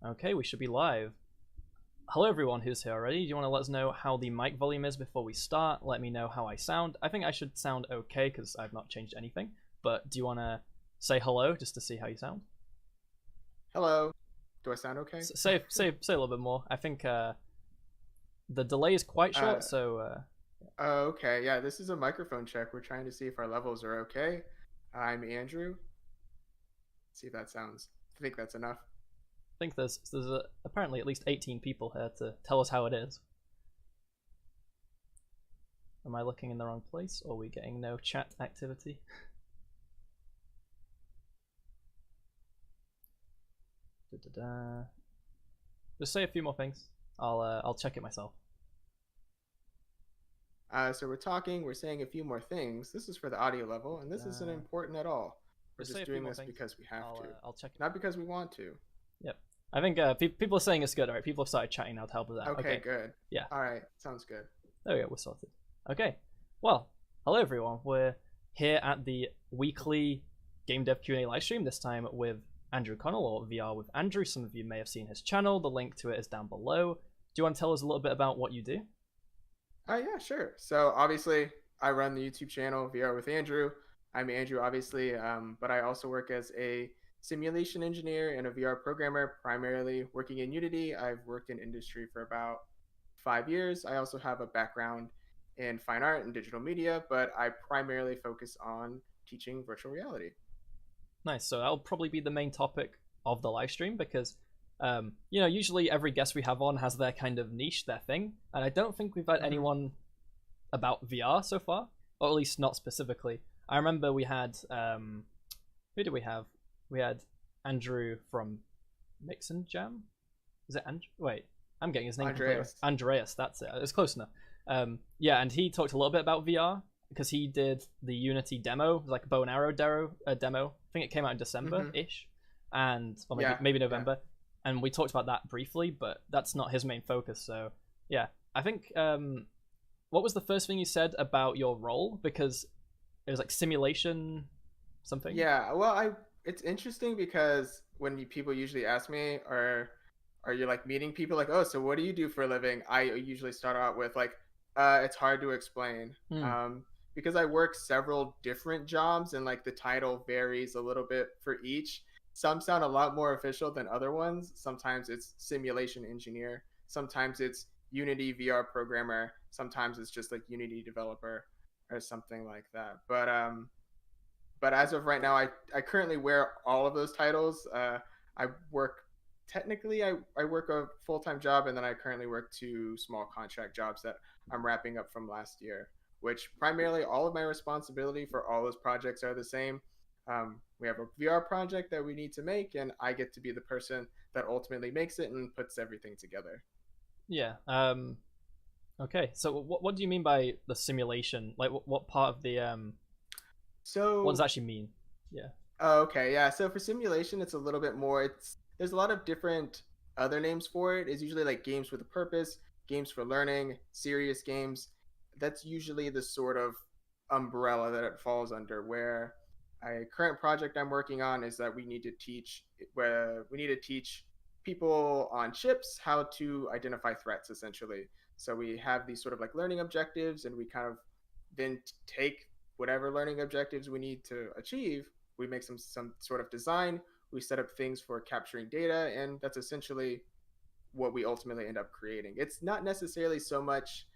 Okay, we should be live. Hello everyone who's here already. Do you want to let us know how the mic volume is before we start? Let me know how I sound. I think I should sound okay because I've not changed anything. But do you want to say hello just to see how you sound? Hello. Do I sound okay? Say a little bit more. I think the delay is quite Uh, short, so okay. Yeah, this is a microphone check. We're trying to see if our levels are okay. I'm Andrew. See if that sounds. I think that's enough. I think there's apparently at least 18 people here to tell us how it is. Am I looking in the wrong place, or are we getting no chat activity? Da-da-da. Just say a few more things. I'll check it myself. So we're talking. We're saying a few more things. This is for the audio level, and this isn't important at all. We're Just say just a few doing more this things. because we have to, I'll check it. not because we want to. Yep. I think people are saying it's good. All right, people have started chatting now to help us out. Okay, Okay. good. Yeah. All right, sounds good. There we go. We're sorted. Okay. Well, hello everyone. We're here at the weekly Game Dev Q&A live stream. This time with Andrew Connell, or VR with Andrew. Some of you may have seen his channel. The link to it is down below. Do you want to tell us a little bit about what you do? Yeah, sure. So obviously, I run the YouTube channel VR with Andrew. I'm Andrew, obviously, but I also work as a simulation engineer and a VR programmer, primarily working in Unity. I've worked in industry for about 5 years. I also have a background in fine art and digital media, but I primarily focus on teaching virtual reality. Nice. So that'll probably be the main topic of the live stream because, usually every guest we have on has their kind of niche, their thing, and I don't think we've had Mm-hmm. anyone about VR so far, or at least not specifically. I remember we had who did we have? We had Andrew from Mix and Jam. Is it Andrew? Wait, I'm getting his name completely wrong. Andreas. Andreas, that's it. It's close enough. Yeah, and he talked a little bit about VR because he did the Unity demo, like a bow and arrow demo. I think it came out in December Mm-hmm. ish, and or maybe Yeah, maybe yeah. November. And we talked about that briefly, but that's not his main focus. So yeah, I think what was the first thing you said about your role? Because it was like simulation something. Yeah, well, I it's interesting because when people usually ask me, or are you like meeting people like, oh, so what do you do for a living? I usually start out with like, it's hard to explain, Hmm. because I work several different jobs and like the title varies a little bit for each. Some sound a lot more official than other ones. Sometimes it's simulation engineer. Sometimes it's Unity VR programmer. Sometimes it's just like Unity developer or something like that. But as of right now, I currently wear all of those titles. I work technically I work a full time job, and then I currently work two small contract jobs that I'm wrapping up from last year. Which primarily all of my responsibility for all those projects are the same. We have a VR project that we need to make, and I get to be the person that ultimately makes it and puts everything together. Yeah. Okay. So what do you mean by the simulation? Like what part of the what does that So actually mean? Yeah. okay, yeah. So for simulation, it's a little bit more. It's There's a lot of different other names for it. It's usually like games with a purpose, games for learning, serious games. That's usually the sort of umbrella that it falls under. Where a current project I'm working on is that we need to teach people on ships how to identify threats essentially. So we have these sort of like learning objectives, and we kind of then take whatever learning objectives we need to achieve. We make some sort of design, we set up things for capturing data, and that's essentially what we ultimately end up creating. It's not necessarily so much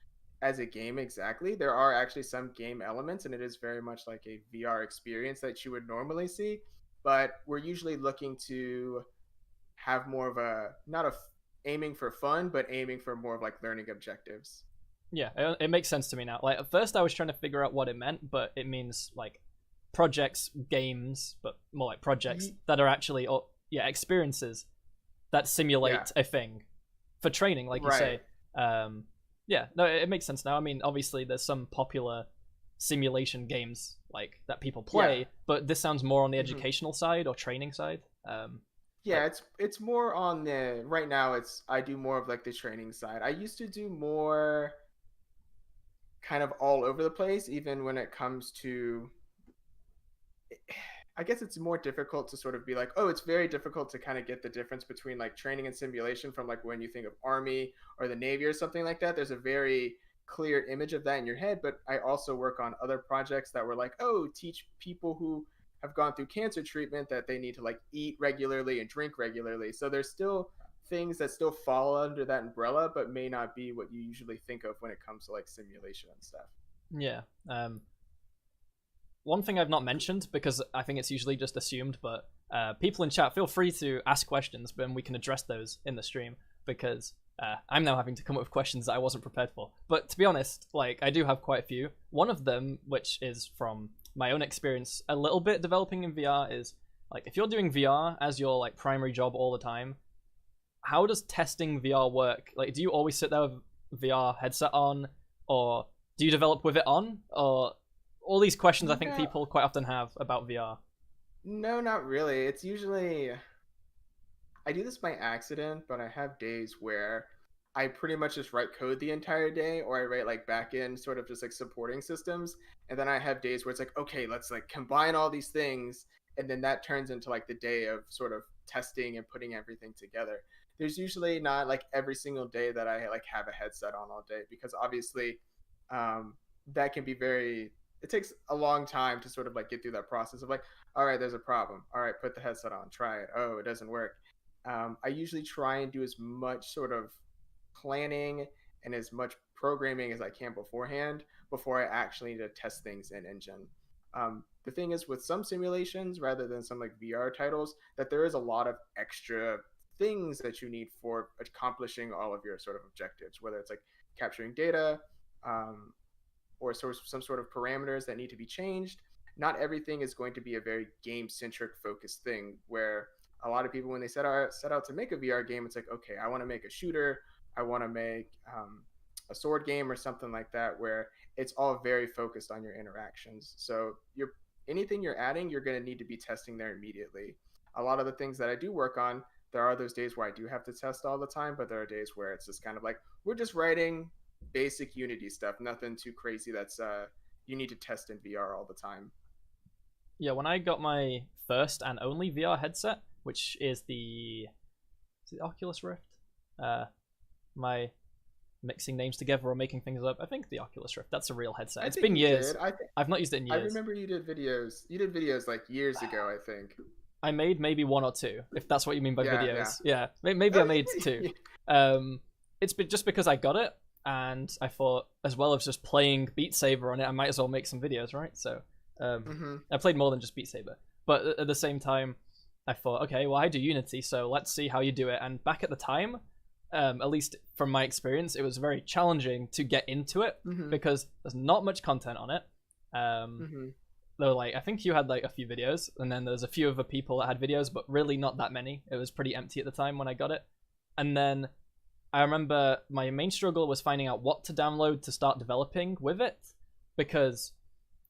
as a game exactly. There are actually some game elements, and it is very much like a VR experience that you would normally see, but we're usually looking to have more of a not a aiming for fun, but aiming for more of like learning objectives. Yeah, it makes sense to me now. Like at first I was trying to figure out what it meant, but it means like projects, games, but more like projects that are actually or yeah, experiences that Yeah, simulate a thing for training, like you right. say. Um yeah, no, it makes sense now. I mean, obviously there's some popular simulation games like that people Yeah. play, but this sounds more on the Mm-hmm. educational side or training side. Like Yeah, it's more on the right now. It's I do more of like the training side. I used to do more kind of all over the place, even when it comes to I guess it's more difficult to sort of be like, oh, it's very difficult to kind of get the difference between like training and simulation from like when you think of Army or the Navy or something like that. There's a very clear image of that in your head. But I also work on other projects that were like, oh, teach people who have gone through cancer treatment that they need to like eat regularly and drink regularly. So there's still things that still fall under that umbrella, but may not be what you usually think of when it comes to like simulation and stuff. Yeah. One thing I've not mentioned, because I think it's usually just assumed, but people in chat, feel free to ask questions, but we can address those in the stream, because I'm now having to come up with questions that I wasn't prepared for. But to be honest, like, I do have quite a few. One of them, which is from my own experience a little bit developing in VR, is like, if you're doing VR as your like primary job all the time, how does testing VR work? Like, do you always sit there with VR headset on, or do you develop with it on, or all these questions I think No, people quite often have about VR. no, not really. It's usually I do this by accident, but I have days where I pretty much just write code the entire day, or I write like back end sort of just like supporting systems. And then I have days where it's like, okay, let's like combine all these things. And then that turns into like the day of sort of testing and putting everything together. There's usually not like every single day that I like have a headset on all day, because obviously um, that can be very, it takes a long time to sort of like get through that process of like, all right, there's a problem. All right, put the headset on, try it. Oh, it doesn't work. I usually try and do as much sort of planning and as much programming as I can beforehand before I actually need to test things in engine. The thing is with some simulations, rather than some like VR titles, that there is a lot of extra things that you need for accomplishing all of your sort of objectives, whether it's like capturing data, um, or some sort of parameters that need to be changed. Not everything is going to be a very game centric focused thing where a lot of people, when they set out to make a VR game, it's like, okay, I want to make a shooter, I want to make a sword game or something like that, where it's all very focused on your interactions. So you're anything you're adding, you're going to need to be testing there immediately. A lot of the things that I do work on, there are those days where I do have to test all the time, but there are days where it's just kind of like we're just writing basic Unity stuff, nothing too crazy that's you need to test in VR all the time. Yeah, when I got my first and only VR headset, which is the Oculus Rift? My mixing names together or making things up. I think the Oculus Rift. That's a real headset. I It's think been you years. did. I've not used it in I years. remember you did videos. You did videos like years ago, I think. I made maybe one or two, if that's what you mean by Yeah, videos. Yeah, maybe I made two. It's been just because I got it, and I thought, as well as just playing Beat Saber on it, I might as well make some videos, right? So I played more than just Beat Saber, but at the same time, I thought, okay, well, I do Unity, so let's see how you do it. And back at the time, at least from my experience, it was very challenging to get into it because there's not much content on it. Though, like, I think you had like a few videos, and then there's a few other people that had videos, but really not that many. It was pretty empty at the time when I got it. And then I remember my main struggle was finding out what to download to start developing with it, because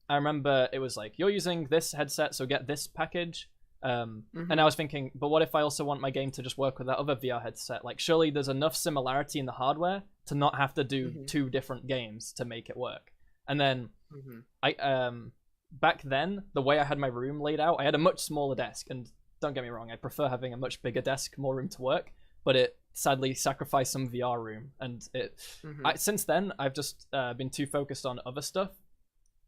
I remember it was like, you're using this headset, so get this package. And I was thinking, but what if I also want my game to just work with that other VR headset? Like, surely there's enough similarity in the hardware to not have to do two different games to make it work. And then I back then, the way I had my room laid out, I had a much smaller desk, and don't get me wrong, I prefer having a much bigger desk, more room to work, but it sadly sacrificed some VR room, and since then I've just been too focused on other stuff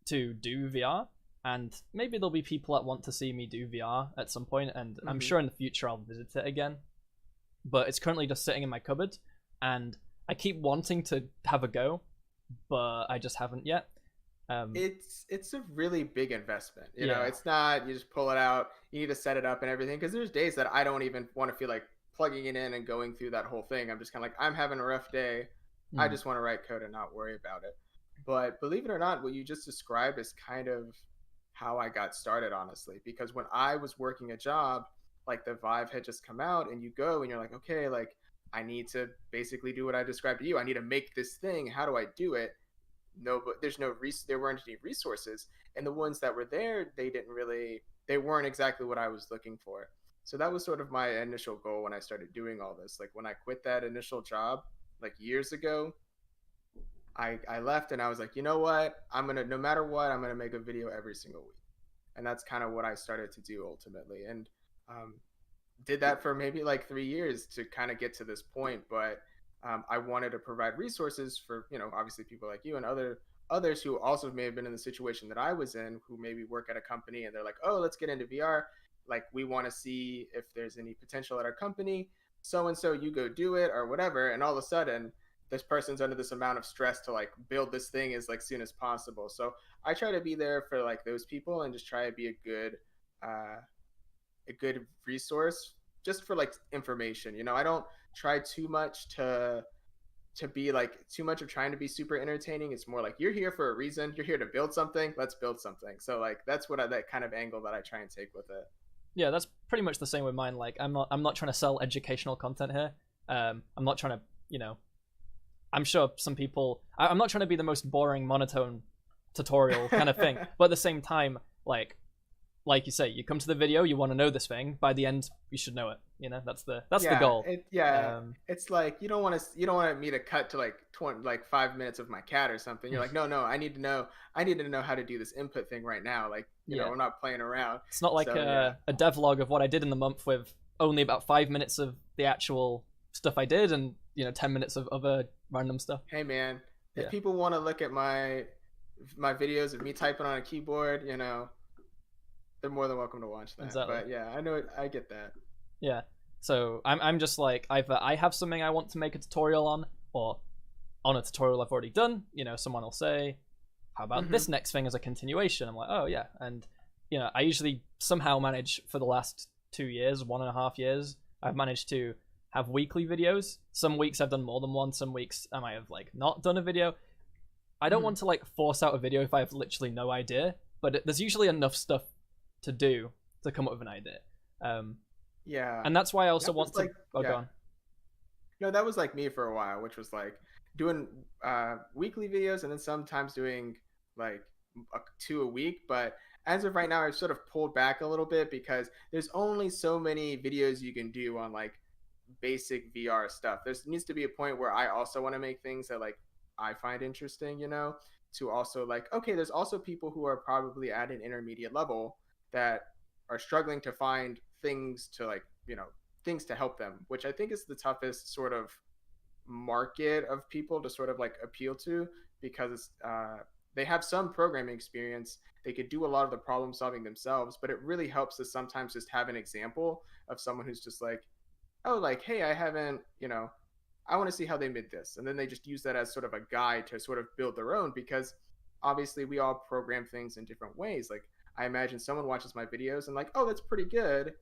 to do VR, and maybe there'll be people that want to see me do VR at some point, and I'm sure in the future I'll visit it again, but it's currently just sitting in my cupboard, and I keep wanting to have a go, but I just haven't yet. It's a really big investment. You know, it's not you just pull it out. You need to set it up and everything. Because there's days that I don't even want to feel like plugging it in and going through that whole thing. I'm just kind of like, I'm having a rough day. I just want to write code and not worry about it. But believe it or not, what you just described is kind of how I got started, honestly. Because when I was working a job, like the Vive had just come out, and you go and you're like, okay, like I need to basically do what I described to you. I need to make this thing. How do I do it? No, but there weren't any resources, and the ones that were there, they weren't exactly what I was looking for. So that was sort of my initial goal when I started doing all this. Like when I quit that initial job like years ago, I left and I was like, you know what, no matter what, I'm gonna make a video every single week. and that's kind of what I started to do ultimately. And did that for maybe like 3 years to kind of get to this point. But I wanted to provide resources for, obviously people like you and others who also may have been in the situation that I was in, who maybe work at a company and they're like, oh, let's get into VR. Like, we want to see if there's any potential at our company. So and so, you go do it or whatever. And all of a sudden, this person's under this amount of stress to like build this thing as like soon as possible. So I try to be there for like those people and just try to be a good resource just for like information. I don't try too much to be like too much of trying to be super entertaining. It's more like, you're here for a reason. You're here to build something. Let's build something. So like that's that kind of angle that I try and take with it. Yeah, that's pretty much the same with mine. Like, I'm not trying to sell educational content here. I'm not trying to, I'm sure some people, I'm not trying to be the most boring, monotone tutorial kind of thing. But at the same time, like you say, you come to the video, you want to know this thing. By the end, you should know it. That's the goal. It's like you don't want me to cut to like 5 minutes of my cat or something. You're like, no, I need to know how to do this input thing right now. Like, I'm not playing around. It's not like a devlog of what I did in the month with only about 5 minutes of the actual stuff I did and 10 minutes of other random stuff. Hey man, if people want to look at my videos of me typing on a keyboard, they're more than welcome to watch that. Exactly. But yeah, I know it, I get that. Yeah. So I'm just like, either I have something I want to make a tutorial on, or on a tutorial I've already done, someone will say, how about this next thing as a continuation? I'm like, oh yeah. And I usually somehow manage for the last 2 years, 1.5 years, I've managed to have weekly videos. Some weeks I've done more than one, some weeks I might have like not done a video. I don't want to like force out a video if I have literally no idea, but there's usually enough stuff to do to come up with an idea. Yeah. And that's why I also want to go on. No, that was like me for a while, which was like doing weekly videos and then sometimes doing like 2 a week. But as of right now, I've sort of pulled back a little bit because there's only so many videos you can do on like basic VR stuff. There needs to be a point where I also want to make things that like I find interesting, to also like, okay, there's also people who are probably at an intermediate level that are struggling to find things to like, things to help them, which I think is the toughest sort of market of people to sort of like appeal to, because they have some programming experience. They could do a lot of the problem solving themselves, but it really helps to sometimes just have an example of someone who's just like, oh, like, hey, I haven't, I want to see how they made this. And then they just use that as sort of a guide to sort of build their own, because obviously we all program things in different ways. Like, I imagine someone watches my videos and like, oh, that's pretty good,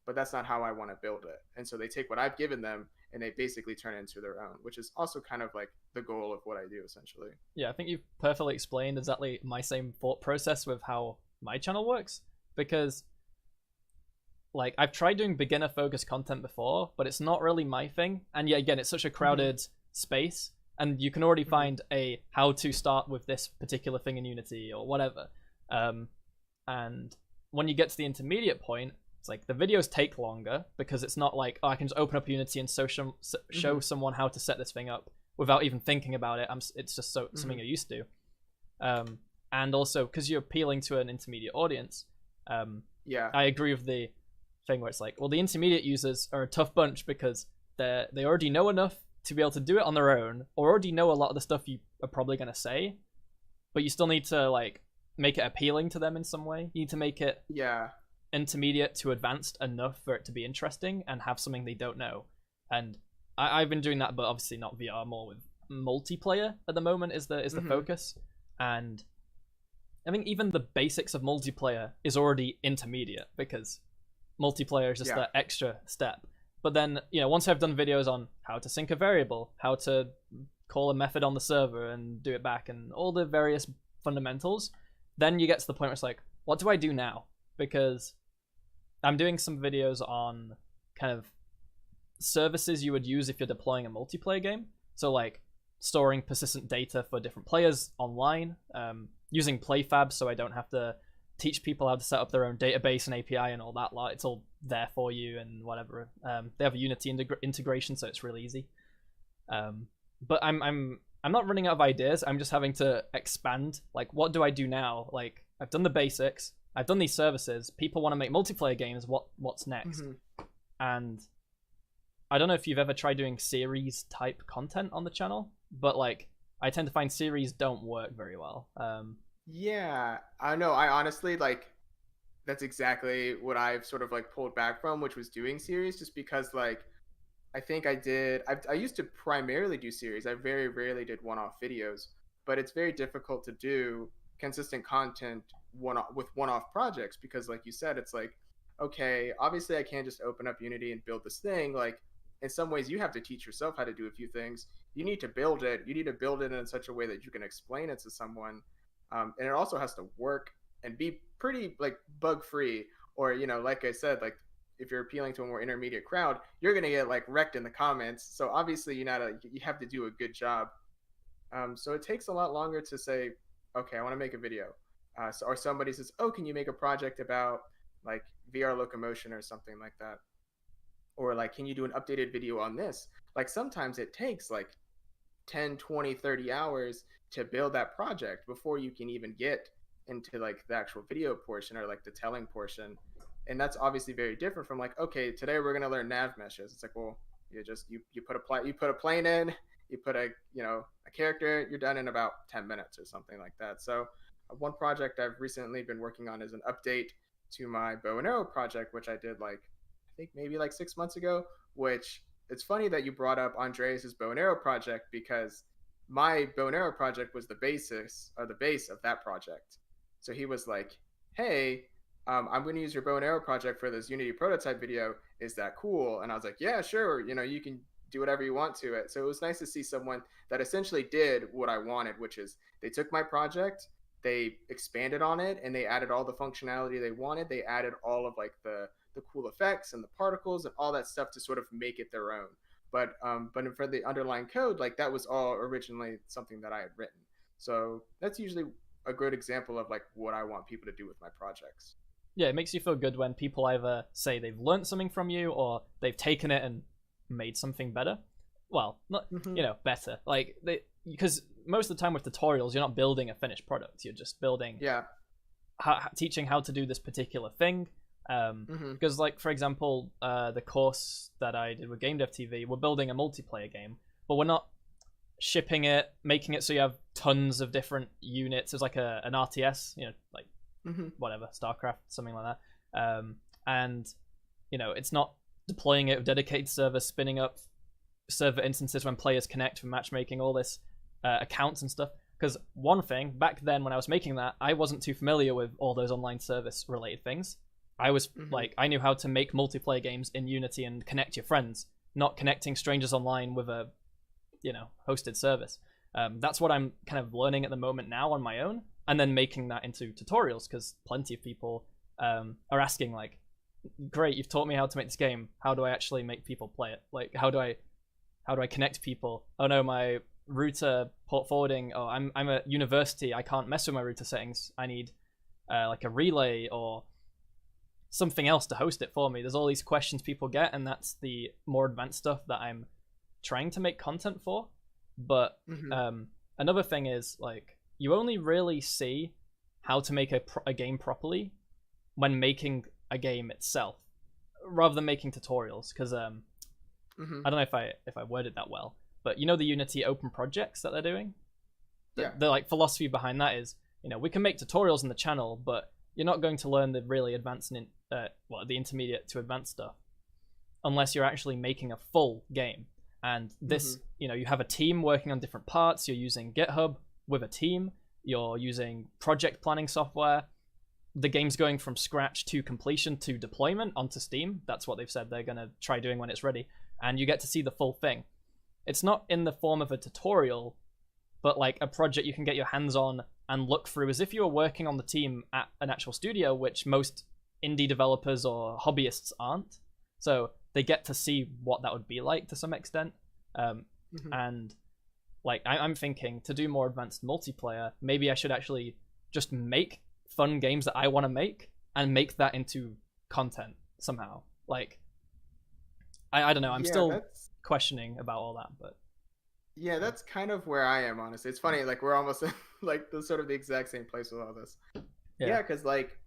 but that's not how I want to build it. And so they take what I've given them and they basically turn it into their own, which is also kind of like the goal of what I do essentially. Yeah, I think you've perfectly explained exactly my same thought process with how my channel works, because like I've tried doing beginner focused content before, but it's not really my thing. And yeah, again, it's such a crowded space, and you can already find a how to start with this particular thing in Unity or whatever. And when you get to the intermediate point, it's like the videos take longer because it's not like, oh, I can just open up Unity and show someone how to set this thing up without even thinking about it. It's just something you're used to. And also because you're appealing to an intermediate audience. I agree with the thing where it's like, well, the intermediate users are a tough bunch because they already know enough to be able to do it on their own, or already know a lot of the stuff you are probably going to say, but you still need to like make it appealing to them in some way. You need to make it intermediate to advanced enough for it to be interesting and have something they don't know. And I've been doing that, but obviously not VR, more with multiplayer at the moment is the focus. And I think even the basics of multiplayer is already intermediate because multiplayer is just that extra step. But then, once I've done videos on how to sync a variable, how to call a method on the server and do it back, and all the various fundamentals, then you get to the point where it's like, what do I do now? Because I'm doing some videos on kind of services you would use if you're deploying a multiplayer game. So like storing persistent data for different players online, using Prefabs so I don't have to teach people how to set up their own database and API and all that lot. It's all there for you and whatever. They have a Unity integration, so it's really easy. But I'm not running out of ideas. I'm just having to expand. Like, what do I do now? Like, I've done the basics. I've done these services. People want to make multiplayer games. What's next? And I don't know if you've ever tried doing series type content on the channel, but like I tend to find series don't work very well. Yeah, I know. I honestly like that's exactly what I've sort of like pulled back from, which was doing series, just because like I think I used to primarily do series. I very rarely did one-off videos, but it's very difficult to do consistent content with one-off projects because, like you said, it's like, okay, obviously I can't just open up Unity and build this thing. Like, in some ways, you have to teach yourself how to do a few things. You need to build it. You need to build it in such a way that you can explain it to someone, and it also has to work and be pretty like bug-free. Or like I said, like if you're appealing to a more intermediate crowd, you're gonna get like wrecked in the comments. So obviously, you have to do a good job. So it takes a lot longer to say, okay, I want to make a video, or somebody says, oh, can you make a project about like VR locomotion or something like that, or like, can you do an updated video on this? Like sometimes it takes like 10, 20, 30 hours to build that project before you can even get into like the actual video portion or like the telling portion. And that's obviously very different from like, okay, today we're going to learn nav meshes. It's like, well, you put a plane in, you put a character, you're done in about 10 minutes or something like that. So one project I've recently been working on is an update to my bow and arrow project, which I did like I think maybe like 6 months ago. Which it's funny that you brought up Andreas's bow and arrow project, because my bow and arrow project was the base of that project. So he was like, hey, I'm going to use your bow and arrow project for this Unity prototype video. Is that cool? And I was like, yeah, sure. You can do whatever you want to it. So it was nice to see someone that essentially did what I wanted, which is they took my project, they expanded on it, and they added all the functionality they wanted. They added all of like the cool effects and the particles and all that stuff to sort of make it their own. But for the underlying code, like that was all originally something that I had written. So that's usually a good example of like what I want people to do with my projects. Yeah, it makes you feel good when people either say they've learned something from you or they've taken it and made something better. Well, not better. Like because most of the time with tutorials, you're not building a finished product. You're just building, teaching how to do this particular thing. Because like for example, the course that I did with GameDev TV, we're building a multiplayer game, but we're not shipping it, making it so you have tons of different units. It's like an RTS, like whatever, StarCraft, something like that. And it's not deploying it with dedicated servers, spinning up server instances when players connect for matchmaking, all this accounts and stuff. Because one thing, back then when I was making that, I wasn't too familiar with all those online service related things. I was like, I knew how to make multiplayer games in Unity and connect your friends, not connecting strangers online with a hosted service. That's what I'm kind of learning at the moment now on my own, and then making that into tutorials, because plenty of people are asking like, great, you've taught me how to make this game, how do I actually make people play it? Like how do I connect people? Oh no, my router port forwarding, oh I'm a university, I can't mess with my router settings, I need like a relay or something else to host it for me. There's all these questions people get, and that's the more advanced stuff that I'm trying to make content for. But another thing is like, you only really see how to make a game properly when making a game itself, rather than making tutorials. Because I don't know if I worded that well, but the Unity open projects that they're doing, the like philosophy behind that is, we can make tutorials in the channel, but you're not going to learn the really advanced the intermediate to advanced stuff unless you're actually making a full game. And this, you have a team working on different parts. You're using GitHub with a team. You're using project planning software. The game's going from scratch to completion to deployment onto Steam. That's what they've said they're going to try doing when it's ready. And you get to see the full thing. It's not in the form of a tutorial, but like a project you can get your hands on and look through as if you were working on the team at an actual studio, which most indie developers or hobbyists aren't. So they get to see what that would be like to some extent. And like I'm thinking, to do more advanced multiplayer, maybe I should actually just make fun games that I want to make and make that into content somehow. Like I don't know, I'm still questioning about all that, but yeah, that's kind of where I am, honestly. It's funny, like we're almost in like the sort of the exact same place with all this. Yeah, because like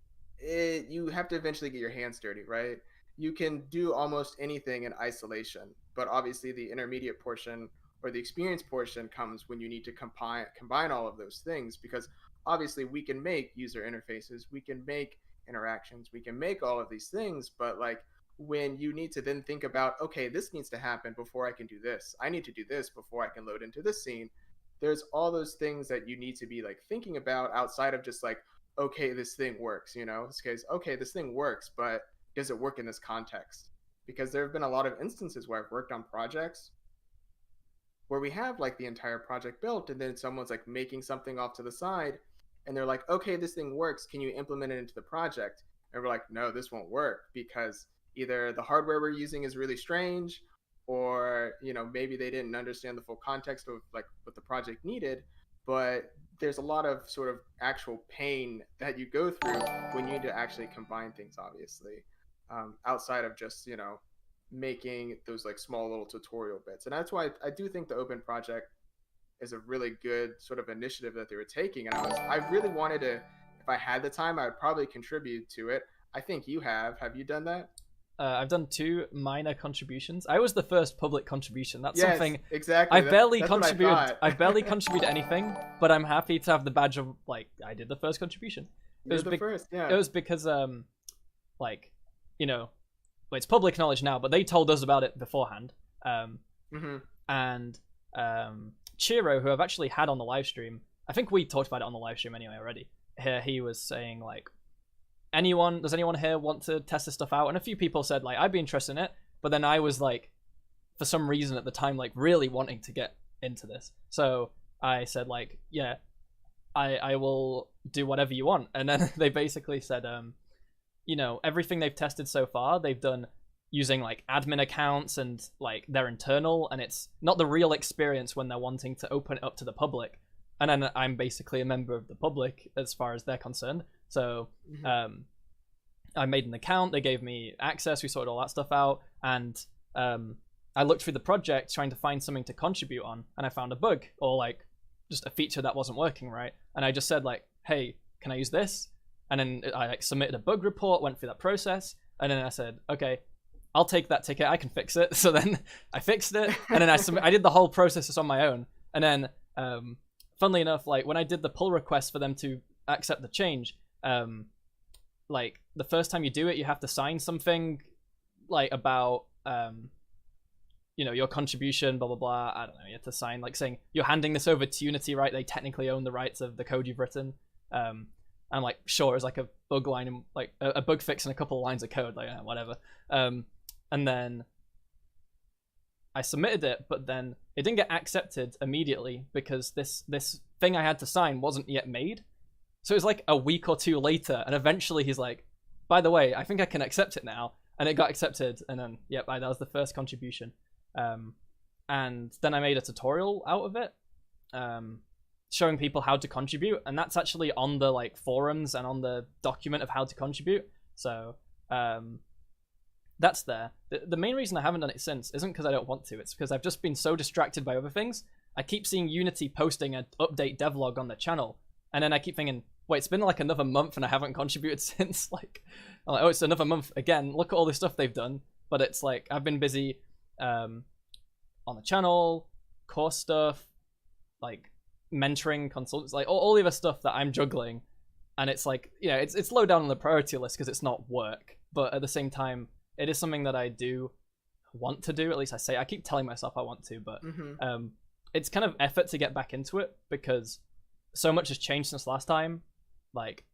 you have to eventually get your hands dirty, right? You can do almost anything in isolation, but obviously the intermediate portion or the experience portion comes when you need to combine all of those things, because obviously we can make user interfaces, we can make interactions, we can make all of these things, but like when you need to then think about, okay, this needs to happen before I can do this, I need to do this before I can load into this scene, there's all those things that you need to be like thinking about outside of just like, okay, this thing works, you know, it's case, okay, this thing works, but does it work in this context? Because there have been a lot of instances where I've worked on projects where we have like the entire project built, and then someone's like making something off to the side, and they're like, okay, this thing works, can you implement it into the project? And we're like, no, this won't work, because either the hardware we're using is really strange, or you know, maybe they didn't understand the full context of like what the project needed. But there's a lot of sort of actual pain that you go through when you need to actually combine things, obviously, outside of just, you know, making those like small little tutorial bits. And that's why I do think the open project is a really good sort of initiative that they were taking. And I really wanted to, if I had the time, I would probably contribute to it. I think you have. Have you done that? I've done 2 minor contributions. I was the first public contribution. That's Yes, something exactly. I barely That's what I contributed. thought. I barely contributed anything, but I'm happy to have the badge of like I did the first contribution. You're the first, yeah. It was because like, you know, well, it's public knowledge now, but they told us about it beforehand. And Chiro, who I've actually had on the live stream, I think we talked about it on the live stream anyway already. Here he was saying like, does anyone here want to test this stuff out? And a few people said like I'd be interested in it, but then I was like, for some reason at the time, like really wanting to get into this, so I said like, yeah, I will do whatever you want. And then they basically said, you know, everything they've tested so far, they've done using like admin accounts and like their internal, and it's not the real experience when they're wanting to open it up to the public. And then I'm basically a member of the public as far as they're concerned. So I made an account, they gave me access, we sorted all that stuff out, and I looked through the project trying to find something to contribute on, and I found a bug or like just a feature that wasn't working right. And I just said like, hey, can I use this? And then I like submitted a bug report, went through that process, and then I said, okay, I'll take that ticket, I can fix it. So then I fixed it, and then I did the whole process on my own. And then funnily enough, like when I did the pull request for them to accept the change, like the first time you do it, you have to sign something like about you know, your contribution, blah blah blah. I don't know, you have to sign like saying you're handing this over to Unity, right? They technically own the rights of the code you've written. And I'm like, sure, it's like a bug line and like a bug fix and a couple of lines of code, like whatever. And then I submitted it, but then it didn't get accepted immediately because this thing I had to sign wasn't yet made. So it was like a week or 2 later, and eventually he's like, by the way, I think I can accept it now. And it got accepted, and then, yep, that was the first contribution. And then I made a tutorial out of it, showing people how to contribute, and that's actually on the like forums and on the document of how to contribute. So that's there. The main reason I haven't done it since isn't because I don't want to, it's because I've just been so distracted by other things. I keep seeing Unity posting an update devlog on the channel, and then I keep thinking, wait, it's been like another month and I haven't contributed since. Like, I'm like, oh, it's another month again, look at all this stuff they've done. But it's like I've been busy on the channel, course stuff, like mentoring consultants, like all the other stuff that I'm juggling. And it's like, yeah, it's low down on the priority list because it's not work, but at the same time it is something that I do want to do. At least I keep telling myself I want to, but it's kind of effort to get back into it because so much has changed since last time. Like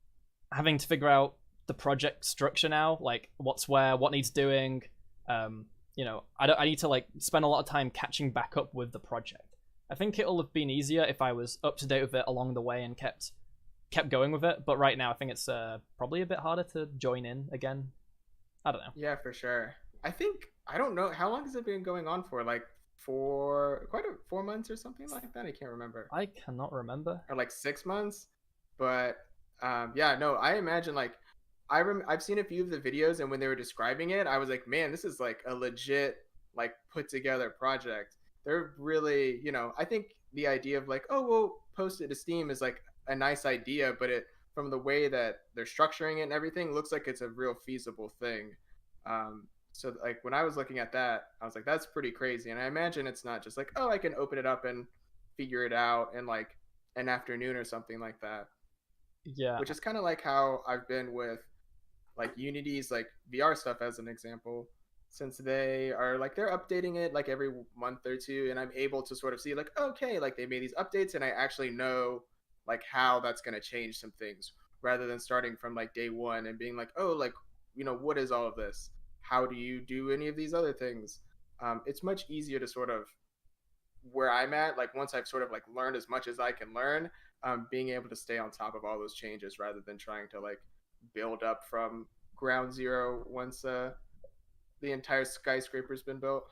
having to figure out the project structure now, like what's where, what needs doing. You know, I need to like spend a lot of time catching back up with the project. I think it'll have been easier if I was up to date with it along the way and kept going with it. But right now, I think it's probably a bit harder to join in again. I don't know. Yeah, for sure. I don't know, how long has it been going on for? Like 4 months or something like that? I can't remember. I cannot remember. Or like 6 months. But yeah, no, I imagine like I've seen a few of the videos, and when they were describing it, I was like, man, this is like a legit like put together project. They're really, you know, I think the idea of like, oh, we'll post it to Steam is like a nice idea, but from the way that they're structuring it and everything, looks like it's a real feasible thing. So like when I was looking at that, I was like, that's pretty crazy. And I imagine it's not just like, oh, I can open it up and figure it out in like an afternoon or something like that. Yeah, Which is kind of like how I've been with like Unity's like VR stuff as an example, since they are like they're updating it like every month or two, and I'm able to sort of see like okay, like they made these updates, and I actually know like how that's going to change some things rather than starting from like day one and being like, oh, like what is all of this? How do you do any of these other things? It's much easier to sort of where I'm at, like once I've sort of like learned as much as I can learn, being able to stay on top of all those changes rather than trying to like build up from ground zero once the entire skyscraper's been built.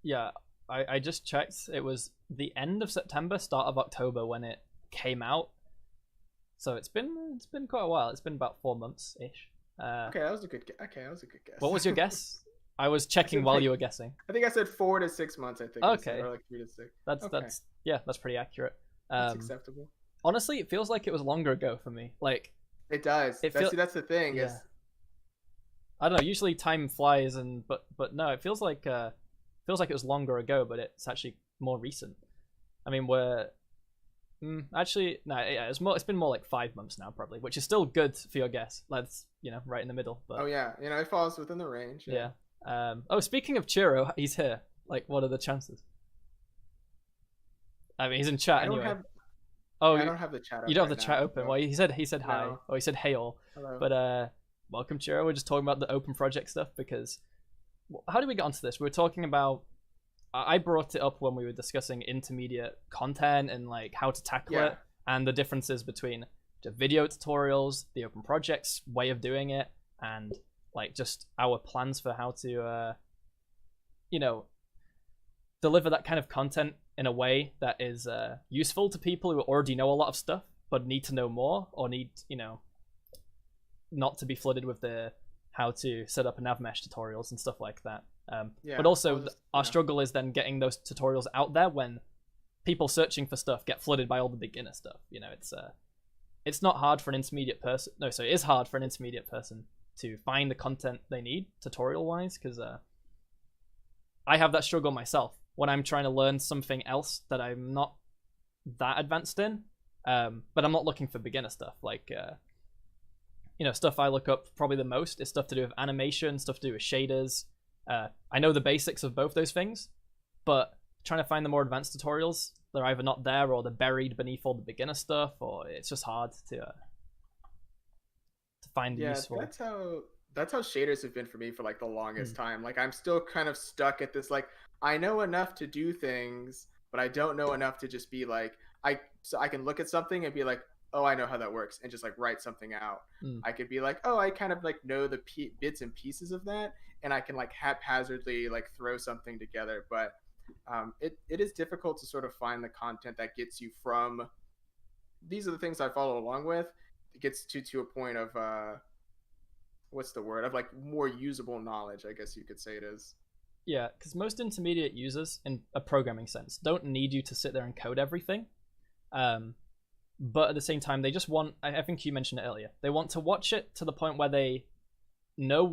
yeah. I just checked. It was the end of September, start of October when it came out. So it's been quite a while. It's been about 4 months ish. Okay, that was a good. Okay, that was a good guess. What was your guess? I was checking while like, you were guessing. I think I said 4 to 6 months. I think. Okay, said, or like 3 to 6. that's Okay. that's yeah, that's pretty accurate. That's acceptable. Honestly, it feels like it was longer ago for me. Like it does. That's the thing. Yeah. Is I don't know. Usually time flies, but no, it feels like it was longer ago, but it's actually more recent. I mean, we're actually no, yeah, it's been more like 5 months now, probably, which is still good for your guess. That's right in the middle. But oh yeah, it falls within the range. yeah. Oh, speaking of Chiro, he's here. Like, what are the chances? I mean, he's in chat anyway. Oh, I don't have the chat open. You don't have the chat open. Well, he said hi. No. Oh, he said hey all. Hello. But welcome, Chiro. We're just talking about the open project stuff because how did we get onto this? We were talking about. I brought it up when we were discussing intermediate content and like how to tackle it and the differences between the video tutorials, the open projects way of doing it, and like just our plans for how to, deliver that kind of content in a way that is useful to people who already know a lot of stuff but need to know more or need, not to be flooded with the how to set up a nav mesh tutorials and stuff like that. But also our struggle is then getting those tutorials out there when people searching for stuff get flooded by all the beginner stuff. It's not hard for an intermediate person. No, so it is hard for an intermediate person to find the content they need tutorial wise because I have that struggle myself when I'm trying to learn something else that I'm not that advanced in. But I'm not looking for beginner stuff like stuff I look up probably the most is stuff to do with animation, stuff to do with shaders. I know the basics of both those things, but trying to find the more advanced tutorials, they're either not there or they're buried beneath all the beginner stuff, or it's just hard to find useful. That's how shaders have been for me for like the longest time. Like I'm still kind of stuck at this like I know enough to do things, but I don't know enough to just be like I can look at something and be like, oh, I know how that works, and just like write something out. I could be like, oh, I kind of like know the bits and pieces of that, and I can like haphazardly like throw something together. But it is difficult to sort of find the content that gets you from these are the things I follow along with. It gets to a point of what's the word of like more usable knowledge, I guess you could say it is. Yeah, because most intermediate users in a programming sense don't need you to sit there and code everything. But at the same time, they just want, I think you mentioned it earlier, they want to watch it to the point where they know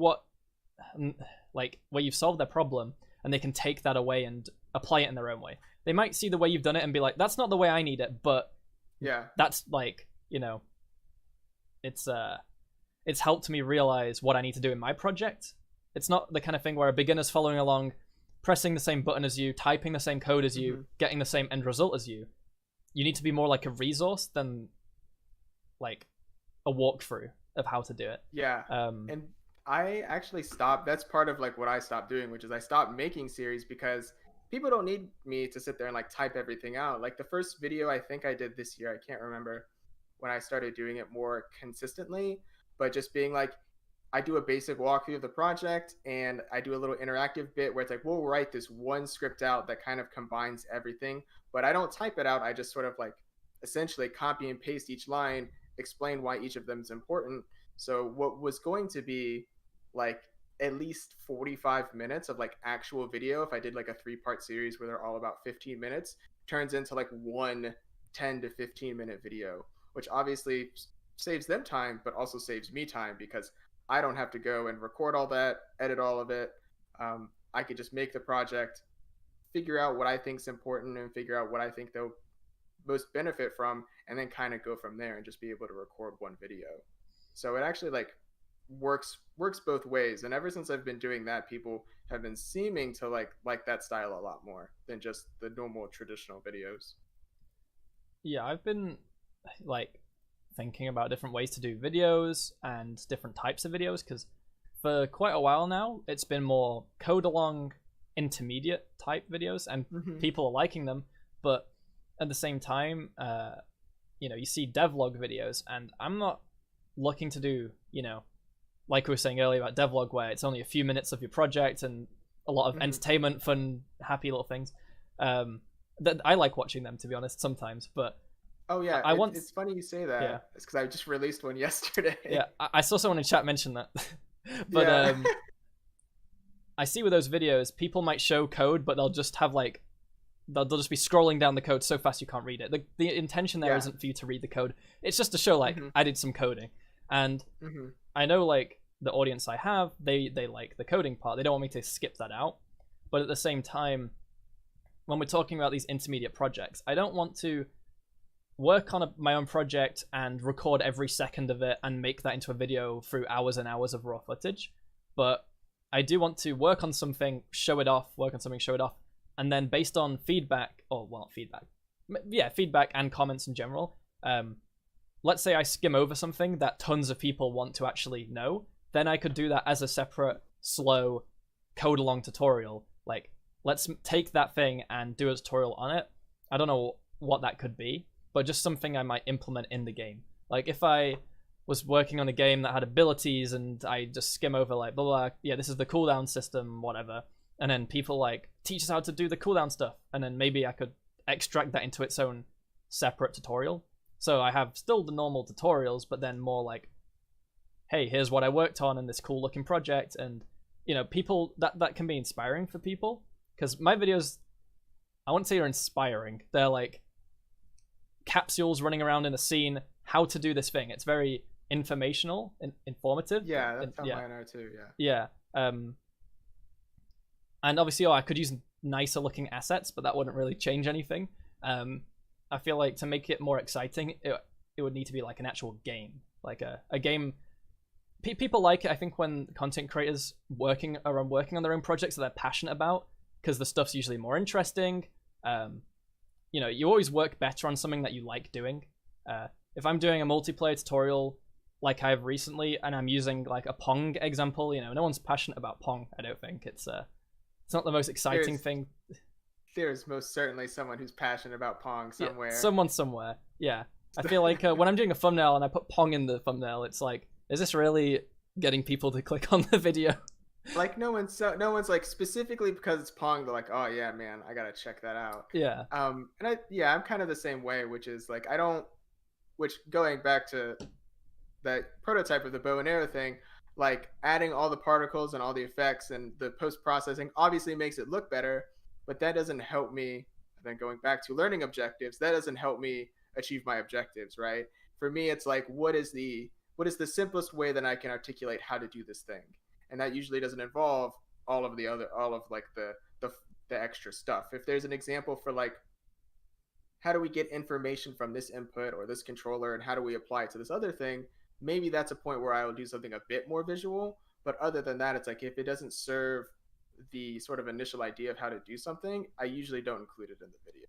where you've solved their problem and they can take that away and apply it in their own way. They might see the way you've done it and be like, that's not the way I need it, but yeah, that's like, it's helped me realize what I need to do in my project. It's not the kind of thing where a beginner's following along, pressing the same button as you, typing the same code as you, getting the same end result as you. You need to be more like a resource than like a walkthrough of how to do it. Yeah. And I actually stopped. That's part of like what I stopped doing, which is I stopped making series because people don't need me to sit there and like type everything out. Like the first video I think I did this year, I can't remember when I started doing it more consistently, but just being like, I do a basic walkthrough of the project and I do a little interactive bit where it's like, we'll write this one script out that kind of combines everything, but I don't type it out. I just sort of like essentially copy and paste each line, explain why each of them is important. So what was going to be like at least 45 minutes of like actual video, if I did like a 3-part series where they're all about 15 minutes, turns into like one 10 to 15 minute video, which obviously saves them time, but also saves me time because I don't have to go and record all that, edit all of it. I could just make the project, figure out what I think is important, and figure out what I think they'll most benefit from, and then kind of go from there and just be able to record one video. So it actually like works both ways. And ever since I've been doing that, people have been seeming to like that style a lot more than just the normal traditional videos. Yeah, I've been like thinking about different ways to do videos and different types of videos, because for quite a while now it's been more code along intermediate type videos, and people are liking them. But at the same time, you see devlog videos, and I'm not looking to do, like we were saying earlier about devlog, where it's only a few minutes of your project and a lot of entertainment, fun, happy little things. That I like watching them, to be honest, sometimes. But oh yeah, it's funny you say that. Yeah. It's because I just released one yesterday. Yeah, I saw someone in chat mention that. But yeah. I see with those videos, people might show code, but they'll just have like they'll just be scrolling down the code so fast you can't read it. The intention there isn't for you to read the code. It's just to show like I did some coding. And I know like the audience I have, they like the coding part. They don't want me to skip that out. But at the same time, when we're talking about these intermediate projects, I don't want to work on my own project and record every second of it and make that into a video through hours and hours of raw footage. But I do want to work on something, show it off, and then based on feedback, feedback and comments in general, let's say I skim over something that tons of people want to actually know, then I could do that as a separate, slow, code-along tutorial. Like, let's take that thing and do a tutorial on it. I don't know what that could be, but just something I might implement in the game. Like, if I was working on a game that had abilities and I just skim over like, blah, blah, yeah, this is the cooldown system, whatever. And then people like, teach us how to do the cooldown stuff. And then maybe I could extract that into its own separate tutorial. So I have still the normal tutorials, but then more like, hey, here's what I worked on in this cool looking project. And, people, that can be inspiring for people. Because my videos, I wouldn't say they're inspiring. They're like capsules running around in a scene, how to do this thing. It's very informational and informative. Yeah, that's how mine are too, yeah. And obviously, I could use nicer looking assets, but that wouldn't really change anything. I feel like to make it more exciting, it would need to be like an actual game. Like a game. People like it, I think, when content creators working on their own projects that they're passionate about, because the stuff's usually more interesting. You always work better on something that you like doing. If I'm doing a multiplayer tutorial like I have recently, and I'm using like a Pong example, no one's passionate about Pong. I don't think it's not the most exciting thing. There's most certainly someone who's passionate about Pong somewhere. Yeah, someone somewhere. Yeah, I feel like when I'm doing a thumbnail and I put Pong in the thumbnail, it's like, is this really getting people to click on the video? Like no one's like specifically because it's Pong, they're like, oh yeah, man, I gotta check that out. Yeah. And I'm kind of the same way, which is like going back to that prototype of the bow and arrow thing, like adding all the particles and all the effects and the post-processing obviously makes it look better, but that doesn't help me. Then going back to learning objectives, that doesn't help me achieve my objectives, right? For me, it's like, what is the simplest way that I can articulate how to do this thing? And that usually doesn't involve all of like the extra stuff. If there's an example for like, how do we get information from this input or this controller and how do we apply it to this other thing, maybe that's a point where I will do something a bit more visual. But other than that, it's like, if it doesn't serve the sort of initial idea of how to do something, I usually don't include it in the video.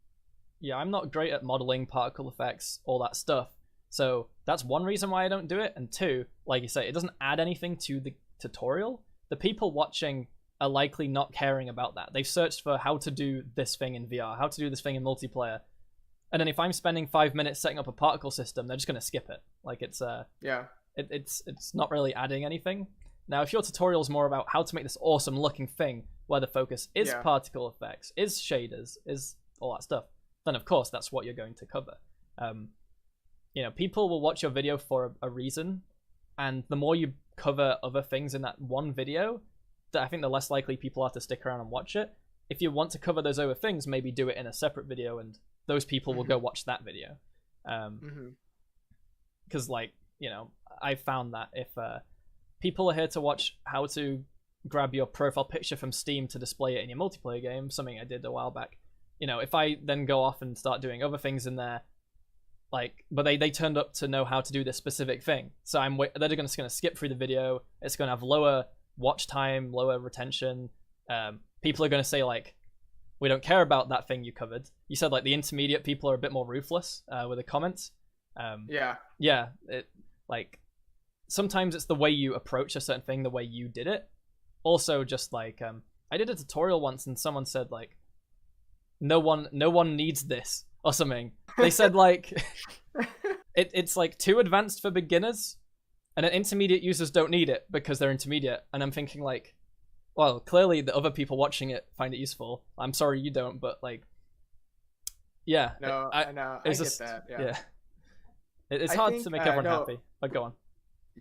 Yeah, I'm not great at modeling, particle effects, all that stuff. So that's one reason why I don't do it. And two, like you say, it doesn't add anything to the tutorial. The people watching are likely not caring about that. They've searched for how to do this thing in VR, how to do this thing in multiplayer. And then if I'm spending 5 minutes setting up a particle system, they're just going to skip it. Like it's it's not really adding anything. Now, if your tutorial is more about how to make this awesome looking thing, where the focus is particle effects, is shaders, is all that stuff, then of course that's what you're going to cover. People will watch your video for a reason, and the more you cover other things in that one video, I think the less likely people are to stick around and watch it. If you want to cover those other things, maybe do it in a separate video, and those people will go watch that video. Because like I found that if people are here to watch how to grab your profile picture from Steam to display it in your multiplayer game, something I did a while back, if I then go off and start doing other things in there, but they turned up to know how to do this specific thing, so they're just going to skip through the video. It's going to have lower watch time, lower retention. People are going to say we don't care about that thing you covered. You said the intermediate people are a bit more ruthless with the comments. Yeah. Sometimes it's the way you approach a certain thing, the way you did it. Also, just I did a tutorial once and someone said no one needs this or something. They said it's too advanced for beginners, and then intermediate users don't need it because they're intermediate. And I'm thinking well, clearly the other people watching it find it useful. I'm sorry you don't, but yeah. No, I know. I get that. Yeah. It's hard to make everyone happy. But go on.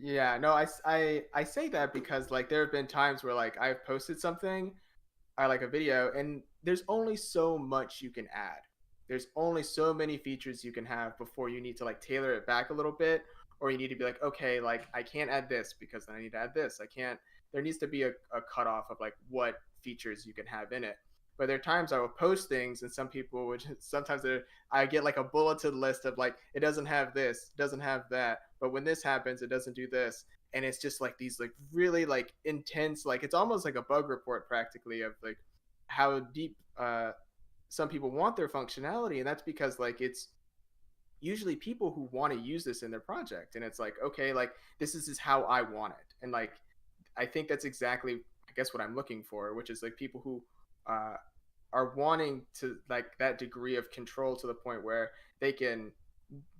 Yeah, no, I say that because there have been times where I've posted something, or a video, and there's only so much you can add. There's only so many features you can have before you need to tailor it back a little bit, or you need to be okay, I can't add this because then I need to add this. There needs to be a cutoff of what features you can have in it. But there are times I will post things and some people would sometimes I get a bulleted list of it doesn't have this, doesn't have that, but when this happens it doesn't do this, and it's just these really intense, it's almost like a bug report practically of how deep some people want their functionality. And that's because it's usually people who want to use this in their project, and it's okay, this is how I want it. And I think that's exactly, I guess, what I'm looking for, which is people who are wanting to that degree of control to the point where they can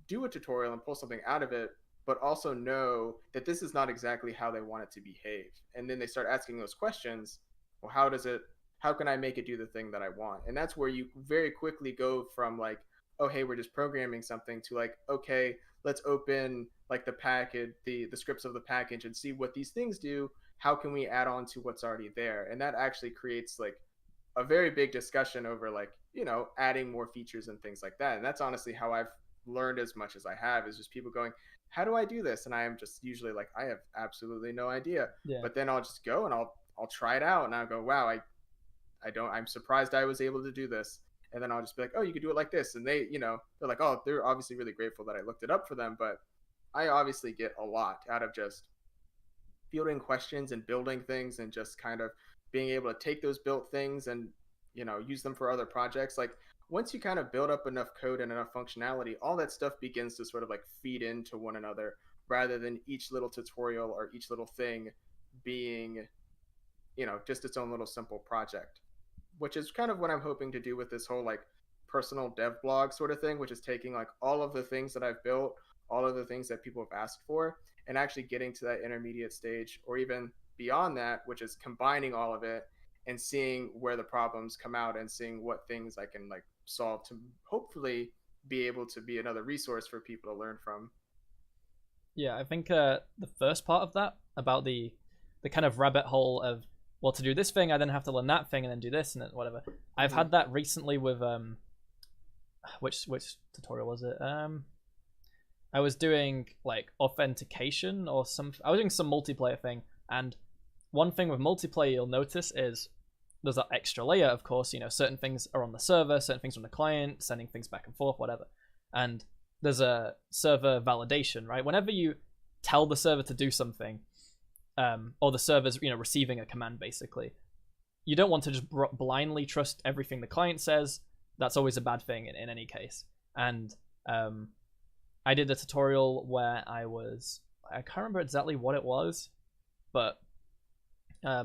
do a tutorial and pull something out of it, but also know that this is not exactly how they want it to behave. And then they start asking those questions. Well, how can I make it do the thing that I want? And that's where you very quickly go from oh, hey, we're just programming something, to okay, let's open the package, the scripts of the package, and see what these things do. How can we add on to what's already there? And that actually creates a very big discussion over adding more features and things like that. And that's honestly how I've learned as much as I have, is just people going, how do I do this? And I am just usually I have absolutely no idea. Yeah. But then I'll just go and I'll try it out, and I'll go, wow, I'm surprised I was able to do this. And then I'll just be oh, you could do it like this. And they, they're oh, they're obviously really grateful that I looked it up for them. But I obviously get a lot out of just fielding questions and building things, and just kind of being able to take those built things and use them for other projects. Once you kind of build up enough code and enough functionality, all that stuff begins to sort of feed into one another, rather than each little tutorial or each little thing being just its own little simple project, which is kind of what I'm hoping to do with this whole personal dev blog sort of thing, which is taking all of the things that I've built, all of the things that people have asked for, and actually getting to that intermediate stage, or even beyond that, which is combining all of it and seeing where the problems come out, and seeing what things I can solve to hopefully be able to be another resource for people to learn from. Yeah, I think the first part of that, about the kind of rabbit hole of, well, to do this thing I then have to learn that thing and then do this and then whatever. I've had that recently with which tutorial was it? I was doing authentication or I was doing some multiplayer thing, and one thing with multiplayer you'll notice is there's that extra layer, of course. Certain things are on the server, certain things are on the client, sending things back and forth, whatever. And there's a server validation, right? Whenever you tell the server to do something, or the server's receiving a command, basically, you don't want to just blindly trust everything the client says. That's always a bad thing in any case. And I did a tutorial where I can't remember exactly what it was, but I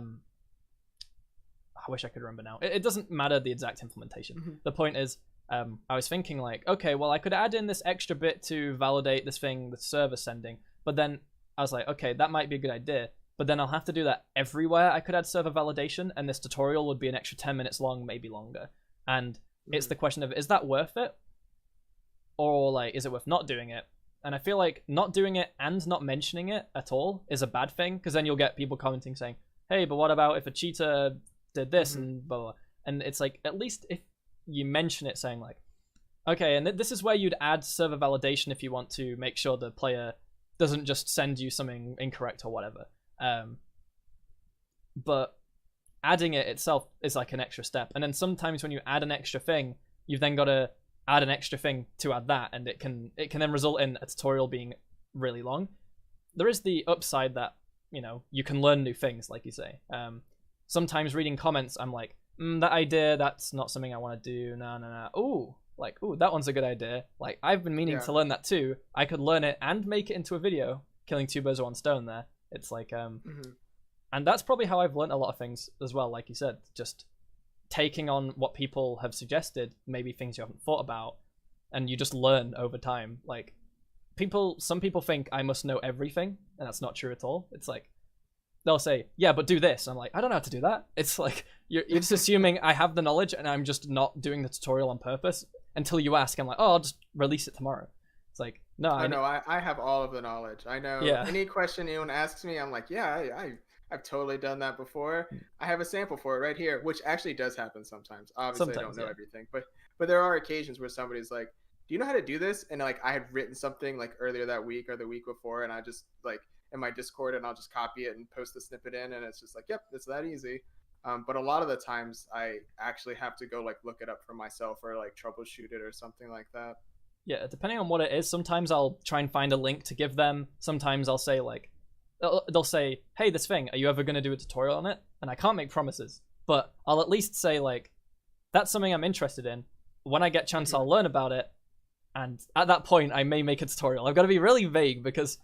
wish I could remember now. It doesn't matter the exact implementation. Mm-hmm. The point is, I was thinking okay, well, I could add in this extra bit to validate this thing the server's sending, but then I was okay, that might be a good idea, but then I'll have to do that everywhere I could add server validation, and this tutorial would be an extra 10 minutes long, maybe longer. And it's the question of, is that worth it? Or is it worth not doing it? And I feel not doing it and not mentioning it at all is a bad thing, because then you'll get people commenting saying, hey, but what about if a cheater did this and blah, blah, blah. And it's at least if you mention it, saying okay, and this is where you'd add server validation if you want to make sure the player doesn't just send you something incorrect or whatever. But adding it itself is like an extra step. And then sometimes when you add an extra thing, you've then got to add an extra thing to add that, and it can then result in a tutorial being really long. There is the upside that, you know, you can learn new things, like you say. Sometimes reading comments, I'm like, that idea, that's not something I want to do. No. Ooh, that one's a good idea. Like, I've been meaning to learn that too. I could learn it and make it into a video, killing two birds with one stone there. It's like, and that's probably how I've learned a lot of things as well, like you said, just taking on what people have suggested, maybe things you haven't thought about, and you just learn over time. Like, some people think I must know everything, and that's not true at all. It's like, they'll say, yeah, but do this. I'm like, I don't know how to do that. It's like, you're just assuming I have the knowledge, and I'm just not doing the tutorial on purpose until you ask. I'm like, oh, I'll just release it tomorrow. It's like, no, I know. I have all of the knowledge. I know any question anyone asks me, I'm like, yeah, I've totally done that before. I have a sample for it right here, which actually does happen sometimes. Obviously, I don't know everything, but there are occasions where somebody's like, do you know how to do this? And like, I had written something like earlier that week or the week before, and I just like in my Discord, and I'll just copy it and post the snippet in, and it's just like, yep, it's that easy. But a lot of the times I actually have to go like look it up for myself or like troubleshoot it or something like that. Yeah, depending on what it is, sometimes I'll try and find a link to give them. Sometimes I'll say like, they'll say, hey, this thing, are you ever going to do a tutorial on it? And I can't make promises, but I'll at least say like, that's something I'm interested in. When I get a chance, I'll learn about it. And at that point, I may make a tutorial. I've got to be really vague because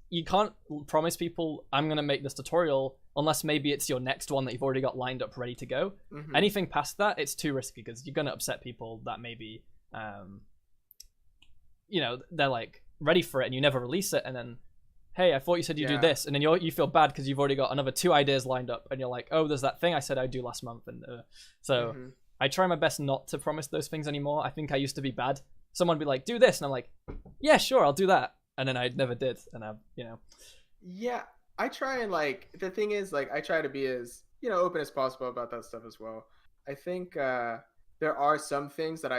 you can't promise people I'm going to make this tutorial unless maybe it's your next one that you've already got lined up ready to go. Anything past that, it's too risky because you're going to upset people that maybe, you know, they're like ready for it and you never release it. And then, hey, I thought you said you do this. And then you feel bad because you've already got another 2 ideas lined up. And you're like, oh, there's that thing I said I'd do last month. And so I try my best not to promise those things anymore. I think I used to be bad. Someone would be like, do this. And I'm like, yeah, sure, I'll do that. And then I never did. And you know. Yeah, I try and like, the thing is like, I try to be as, you know, open as possible about that stuff as well. I think there are some things that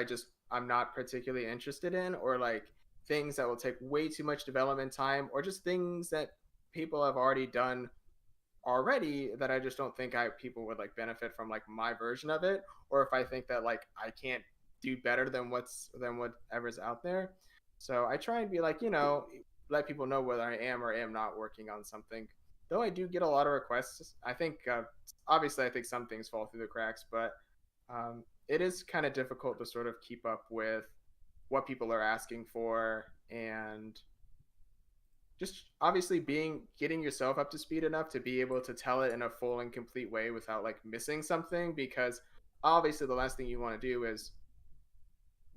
I'm not particularly interested in, or like things that will take way too much development time, or just things that people have already done already that I just don't think people would like benefit from like my version of it, or if I think that like I can't do better than whatever's out there. So I try and be like, you know, let people know whether I am or am not working on something. Though I do get a lot of requests. I think obviously I think some things fall through the cracks, but it is kind of difficult to sort of keep up with what people are asking for, and just obviously getting yourself up to speed enough to be able to tell it in a full and complete way without like missing something, because obviously the last thing you want to do is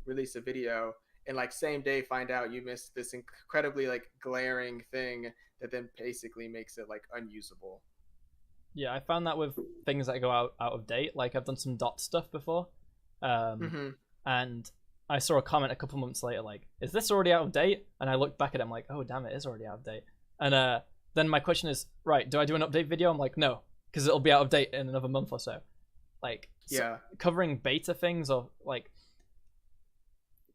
release a video and like same day find out you missed this incredibly like glaring thing that then basically makes it like unusable. Yeah, I found that with things that go out of date. Like I've done some dot stuff before, and I saw a comment a couple months later like, is this already out of date? And I looked back at it, I'm like, oh damn, it is already out of date. And then my question is, right, do I do an update video? I'm like, no, because it'll be out of date in another month or so. Like, yeah, covering beta things, or like,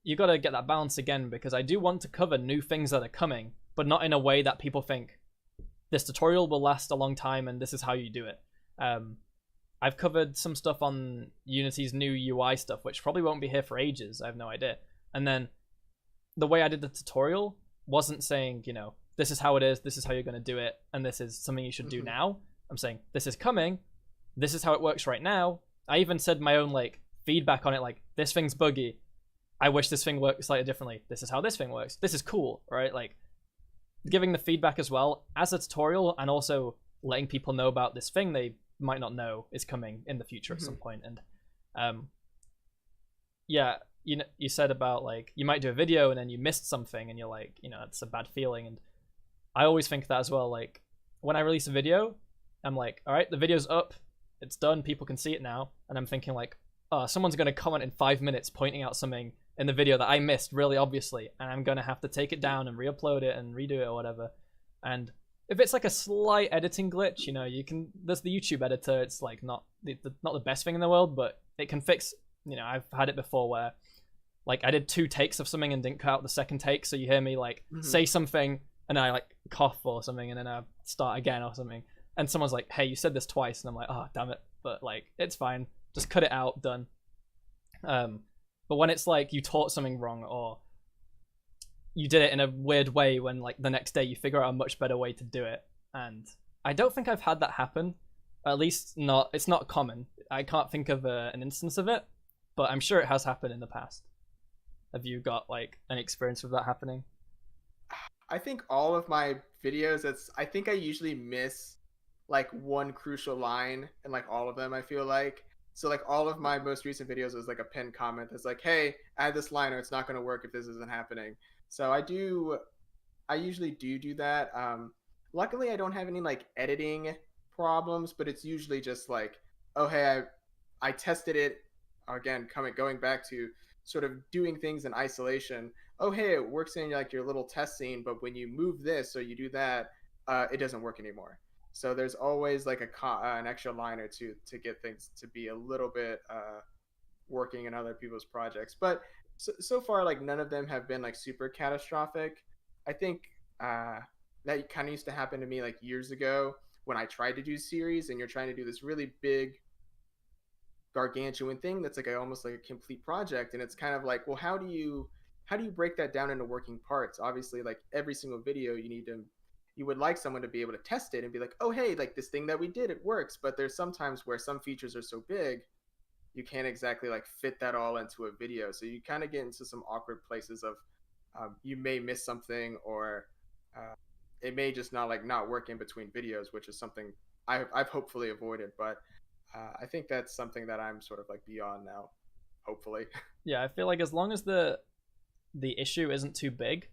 you got to get that balance again, because I do want to cover new things that are coming, but not in a way that people think this tutorial will last a long time and this is how you do it. I've covered some stuff on Unity's new UI stuff, which probably won't be here for ages. I have no idea. And then the way I did the tutorial wasn't saying, you know, this is how it is, this is how you're going to do it, and this is something you should do now. I'm saying, this is coming, this is how it works right now. I even said my own like feedback on it, like, this thing's buggy, I wish this thing worked slightly differently, this is how this thing works, this is cool, right? Like, giving the feedback as well as a tutorial, and also letting people know about this thing they might not know is coming in the future at some point. And yeah, you said about like, you might do a video and then you missed something and you're like, you know, it's a bad feeling. And I always think that as well. Like, when I release a video, I'm like, all right, the video's up, it's done, people can see it now. And I'm thinking like, oh, someone's going to comment in 5 minutes pointing out something in the video that I missed really obviously, and I'm going to have to take it down and re-upload it and redo it or whatever. And if it's like a slight editing glitch, you know, there's the YouTube editor. It's like not the best thing in the world, but it can fix, you know, I've had it before where like I did 2 takes of something and didn't cut out the second take. So you hear me like say something and then I like cough or something, and then I start again or something, and someone's like, "Hey, you said this twice," and I'm like, "Oh, damn it!" But like, it's fine. Just cut it out. Done. But when it's like you taught something wrong or you did it in a weird way, when like the next day you figure out a much better way to do it, and I don't think I've had that happen. At least not. It's not common. I can't think of an instance of it, but I'm sure it has happened in the past. Have you got like an experience with that happening? I think all of my videos, I think I usually miss like one crucial line in like all of them, I feel like. So like all of my most recent videos was like a pinned comment that's like, hey, add this line or it's not going to work if this isn't happening. So I usually do that. Luckily I don't have any like editing problems, but it's usually just like, oh, hey, I tested it again, going back to sort of doing things in isolation. Oh, hey, it works in like your little test scene, but when you move this or you do that, it doesn't work anymore. So there's always like an extra line or two to get things to be a little bit working in other people's projects. But so far, like none of them have been like super catastrophic. I think that kind of used to happen to me like years ago when I tried to do series, and you're trying to do this really big gargantuan thing that's like almost like a complete project, and it's kind of like, well, how do you break that down into working parts? Obviously, like every single video, you would like someone to be able to test it and be like, oh, hey, like this thing that we did, it works. But there's sometimes where some features are so big you can't exactly like fit that all into a video, so you kind of get into some awkward places of you may miss something, or it may just not work in between videos, which is something I've hopefully avoided. But I think that's something that I'm sort of like beyond now, hopefully. Yeah, I feel like as long as the issue isn't too big,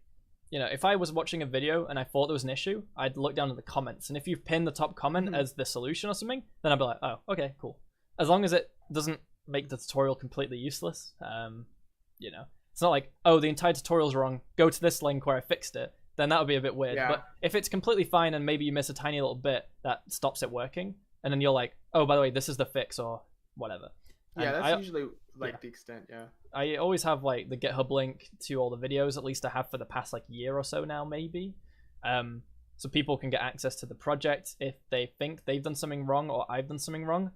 if I was watching a video and I thought there was an issue, I'd look down at the comments, and if you've pinned the top comment as the solution or something, then I'd be like, oh, okay, cool. As long as it doesn't make the tutorial completely useless, it's not like, oh, the entire tutorial's wrong, go to this link where I fixed it, then that would be a bit weird. Yeah. But if it's completely fine and maybe you miss a tiny little bit that stops it working, and then you're like, oh, by the way, this is the fix or whatever. Yeah, that's usually like the extent, yeah. I always have like the GitHub link to all the videos, at least I have for the past like year or so now, maybe. So people can get access to the project if they think they've done something wrong or I've done something wrong.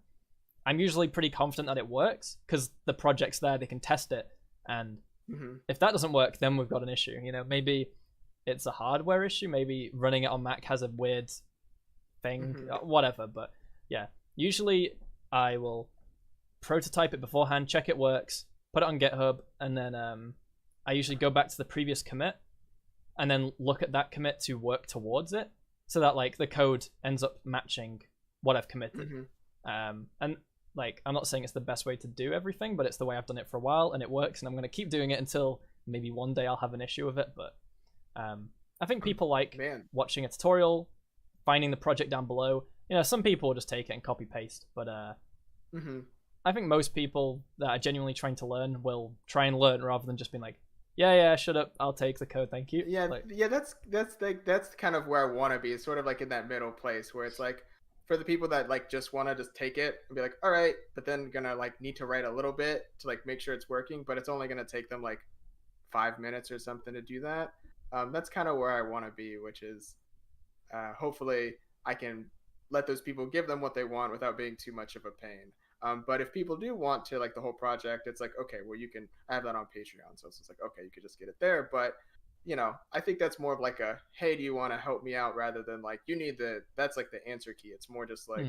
I'm usually pretty confident that it works because the project's there, they can test it. And if that doesn't work, then we've got an issue. Maybe it's a hardware issue, maybe running it on Mac has a weird thing, whatever. But yeah, usually I will prototype it beforehand, check it works, put it on GitHub, and then I usually go back to the previous commit and then look at that commit to work towards it, so that like the code ends up matching what I've committed. And like, I'm not saying it's the best way to do everything, but it's the way I've done it for a while and it works, and I'm going to keep doing it until maybe one day I'll have an issue with it. But I think people like watching a tutorial, finding the project down below. Some people will just take it and copy paste, but I think most people that are genuinely trying to learn will try and learn rather than just being like, yeah, shut up, I'll take the code, thank you. Yeah, that's kind of where I want to be. It's sort of like in that middle place where it's like, for the people that like just want to just take it and be like, all right, but then gonna like need to write a little bit to like make sure it's working, but it's only gonna take them like 5 minutes or something to do that. That's kind of where I want to be, which is hopefully I can let those people give them what they want without being too much of a pain. But if people do want to like the whole project, it's like, okay, well, I have that on Patreon, so it's like, okay, you could just get it there. But I think that's more of like a, hey, do you want to help me out, rather than like, that's like the answer key. It's more just like,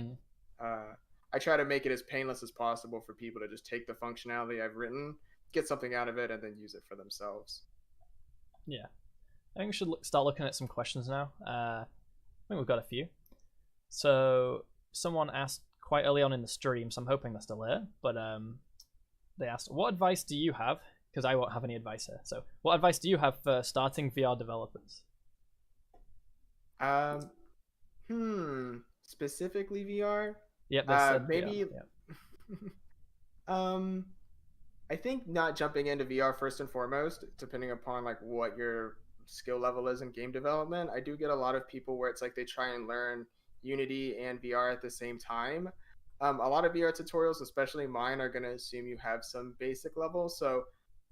I try to make it as painless as possible for people to just take the functionality I've written, get something out of it, and then use it for themselves. Yeah. I think we should start looking at some questions now. I think we've got a few. So someone asked quite early on in the stream, so I'm hoping they're still here, but they asked, what advice do you have? Because I won't have any advice here. So what advice do you have for starting VR developers? Specifically VR? Yep, maybe VR. Yep. I think not jumping into VR first and foremost, depending upon like what your skill level is in game development. I do get a lot of people where it's like they try and learn Unity and VR at the same time. A lot of VR tutorials, especially mine, are going to assume you have some basic level. So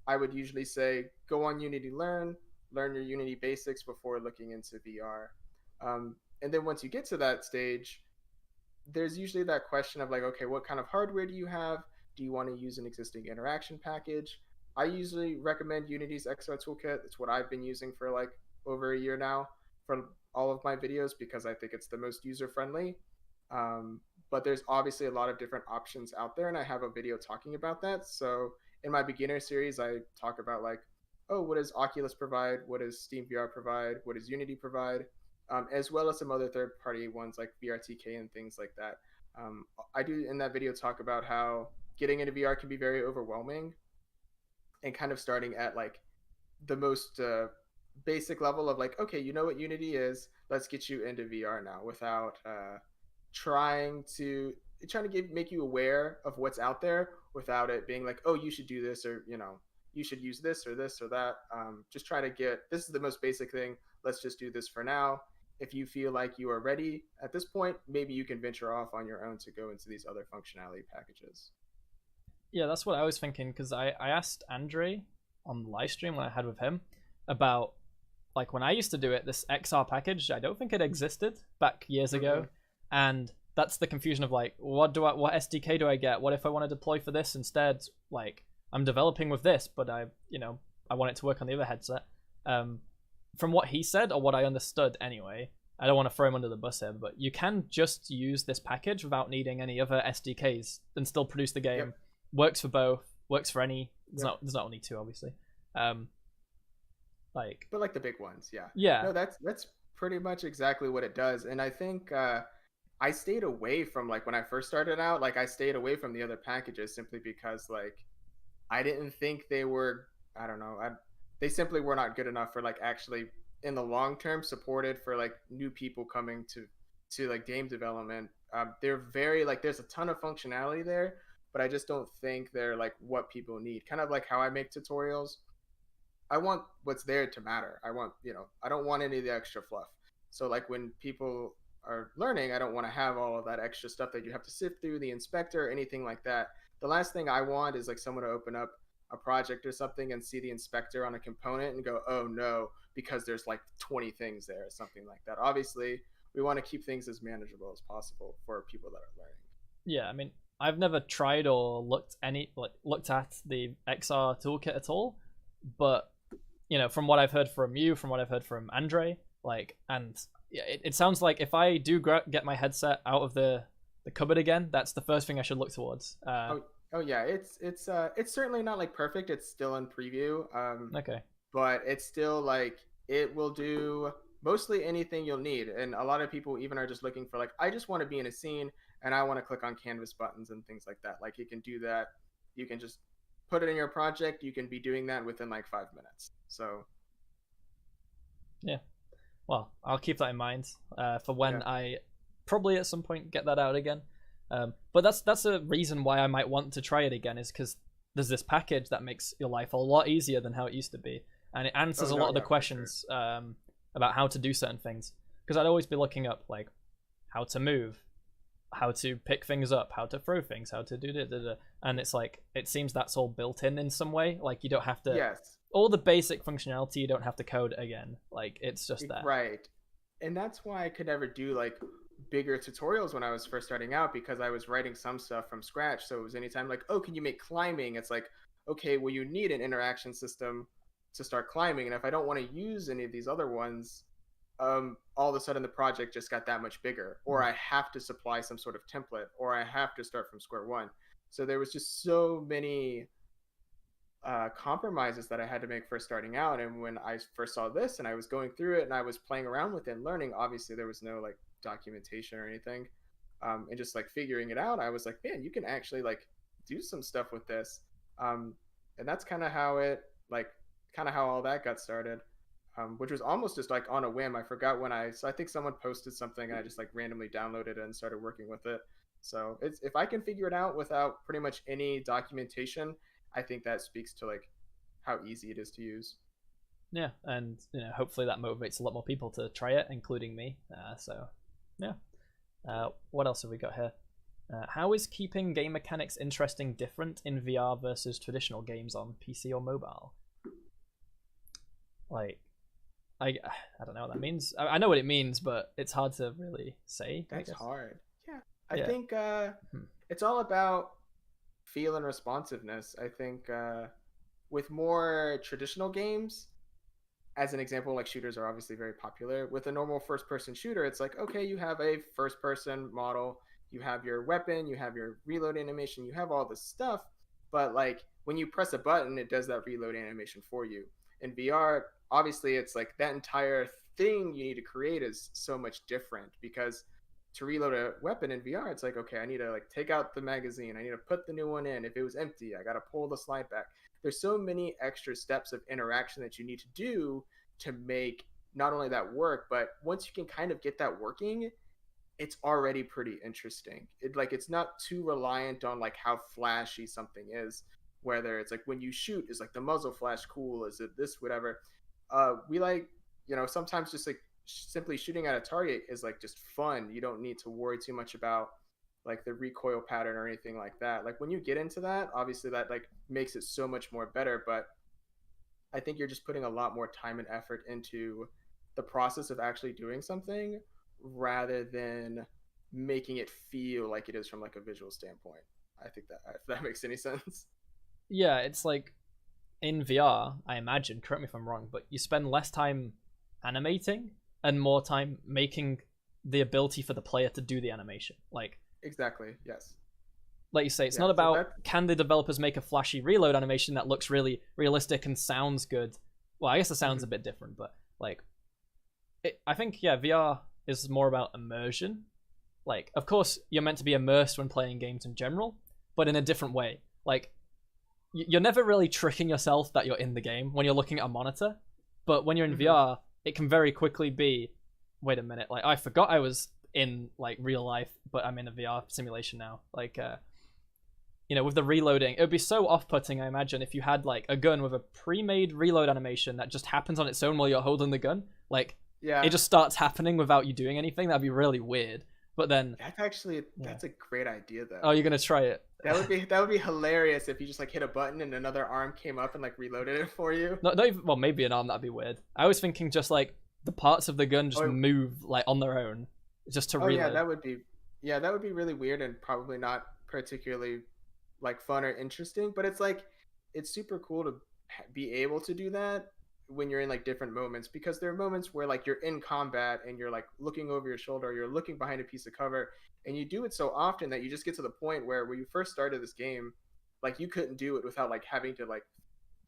I would usually say go on Unity Learn, learn your Unity basics before looking into VR. And then once you get to that stage, there's usually that question of like, okay, what kind of hardware do you have? Do you want to use an existing interaction package? I usually recommend Unity's XR toolkit. It's what I've been using for like over a year now for all of my videos because I think it's the most user friendly. Um, but there's obviously a lot of different options out there, and I have a video talking about that. So in my beginner series, I talk about like, oh, what does Oculus provide? What does Steam VR provide? What does Unity provide? As well as some other third-party ones like VRTK and things like that. I do in that video talk about how getting into VR can be very overwhelming, and kind of starting at like the most basic level of like, okay, you know what Unity is, let's get you into VR now without trying to make you aware of what's out there without it being like, oh, you should do this, or you should use this or that. Just try to get, this is the most basic thing, let's just do this for now. If you feel like you are ready at this point, maybe you can venture off on your own to go into these other functionality packages. Yeah, that's what I was thinking, because I asked Andre on the live stream when I had with him about, like, when I used to do it, this XR package, I don't think it existed back years ago. And that's the confusion of like, what SDK do I get? What if I want to deploy for this instead? Like, I'm developing with this, but I want it to work on the other headset. From what he said, or what I understood anyway, I don't want to throw him under the bus here, but you can just use this package without needing any other SDKs and still produce the game. Yep. Works for both, works for any. There's not only two, obviously. But like the big ones, yeah. Yeah. No, that's pretty much exactly what it does. And I think I stayed away from, like, when I first started out, like, I stayed away from the other packages simply because, like, I didn't think they were, I don't know, they simply were not good enough for, like, actually in the long term supported for, like, new people coming to like game development. They're very, like, there's a ton of functionality there, but I just don't think they're like what people need. Kind of like how I make tutorials. I want what's there to matter. I want, I don't want any of the extra fluff. So like when people are learning, I don't want to have all of that extra stuff that you have to sift through, the inspector, anything like that. The last thing I want is like someone to open up a project or something and see the inspector on a component and go, oh no, because there's like 20 things there or something like that. Obviously, we want to keep things as manageable as possible for people that are learning. Yeah, I mean, I've never tried or looked at the XR toolkit at all, but from what I've heard from you, from what I've heard from Andre, it sounds like if I do get my headset out of the cupboard again, that's the first thing I should look towards. Oh yeah, it's certainly not like perfect. It's still in preview. Okay. But it's still like it will do mostly anything you'll need, and a lot of people even are just looking for like, I just want to be in a scene and I want to click on canvas buttons and things like that. Like you can do that. You can just put it in your project. You can be doing that within like 5 minutes. So yeah, well, I'll keep that in mind for when I probably at some point get that out again. But that's a reason why I might want to try it again, is because there's this package that makes your life a lot easier than how it used to be, and it answers a lot of the questions about how to do certain things. Because I'd always be looking up like how to move, how to pick things up, how to throw things, how to do and it's like, it seems that's all built in some way. Like you don't have to all the basic functionality, you don't have to code again. Like it's just that. Right. And that's why I could never do like bigger tutorials when I was first starting out, because I was writing some stuff from scratch. So it was anytime like, oh, can you make climbing? It's like, okay, well, you need an interaction system to start climbing. And if I don't want to use any of these other ones, all of a sudden the project just got that much bigger, or I have to supply some sort of template, or I have to start from square one. So there was just so many compromises that I had to make first starting out. And when I first saw this and I was going through it and I was playing around with it and learning, obviously there was no like documentation or anything, and just like figuring it out, I was like, man, you can actually like do some stuff with this. And that's kind of how all that got started. Which was almost just like on a whim. I forgot so I think someone posted something and I just like randomly downloaded it and started working with it. So if I can figure it out without pretty much any documentation, I think that speaks to like how easy it is to use. Yeah, and hopefully that motivates a lot more people to try it, including me. So yeah. What else have we got here? How is keeping game mechanics interesting different in VR versus traditional games on PC or mobile? Like, I don't know what that means. I know what it means, but it's hard to really say. That's hard. Yeah. I Yeah. think it's all about feel and responsiveness. I think with more traditional games, as an example, like shooters are obviously very popular. With a normal first person shooter, it's like, okay, you have a first person model, you have your weapon, you have your reload animation, you have all this stuff, but like when you press a button, it does that reload animation for you. In VR, obviously, it's like that entire thing you need to create is so much different because to reload a weapon in VR, it's like, okay, I need to like take out the magazine, I need to put the new one in. If it was empty, I got to pull the slide back. There's so many extra steps of interaction that you need to do to make not only that work, but once you can kind of get that working, it's already pretty interesting. It's not too reliant on like how flashy something is, whether it's like when you shoot, is like the muzzle flash cool, is it this whatever. We like, sometimes just like simply shooting at a target is like just fun. You don't need to worry too much about like the recoil pattern or anything like that. Like when you get into that, obviously that like makes it so much more better, but I think you're just putting a lot more time and effort into the process of actually doing something rather than making it feel like it is from like a visual standpoint. I think that if that makes any sense. Yeah, it's like in VR, I imagine, correct me if I'm wrong, but you spend less time animating and more time making the ability for the player to do the animation. Like exactly, yes. Like you say, it's not about can the developers make a flashy reload animation that looks really realistic and sounds good. Well, I guess the sound's a bit different, but like, I think VR is more about immersion. Like, of course, you're meant to be immersed when playing games in general, but in a different way. Like, you're never really tricking yourself that you're in the game when you're looking at a monitor, but when you're in VR, it can very quickly be, wait a minute, like I forgot I was in like real life, but I'm in a VR simulation now. Like, with the reloading, it would be so off-putting, I imagine, if you had like a gun with a pre-made reload animation that just happens on its own while you're holding the gun. Like, it just starts happening without you doing anything. That'd be really weird. But then that's a great idea though. Oh, you're gonna try it? That would be hilarious if you just like hit a button and another arm came up and like reloaded it for you. Not even, well, maybe an arm, that'd be weird. I was thinking just like the parts of the gun just move like on their own, just to reload. Yeah, that would be really weird and probably not particularly like fun or interesting. But it's like it's super cool to be able to do that when you're in like different moments, because there are moments where like you're in combat and you're like looking over your shoulder, you're looking behind a piece of cover, and you do it so often that you just get to the point where when you first started this game, like you couldn't do it without like having to like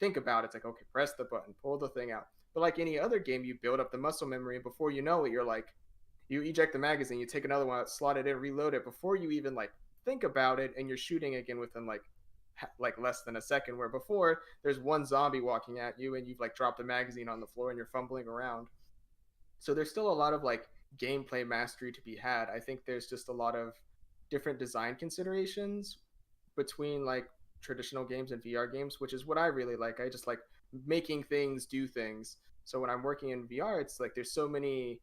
think about it. It's like, okay, press the button, pull the thing out. But like any other game, you build up the muscle memory, and before you know it, you're like, you eject the magazine, you take another one out, slot it in, reload it before you even like think about it, and you're shooting again within like less than a second, where before there's one zombie walking at you and you've like dropped a magazine on the floor and you're fumbling around. So there's still a lot of like gameplay mastery to be had. I think there's just a lot of different design considerations between like traditional games and VR games, which is what I really like. I just like making things do things. So when I'm working in VR, it's like there's so many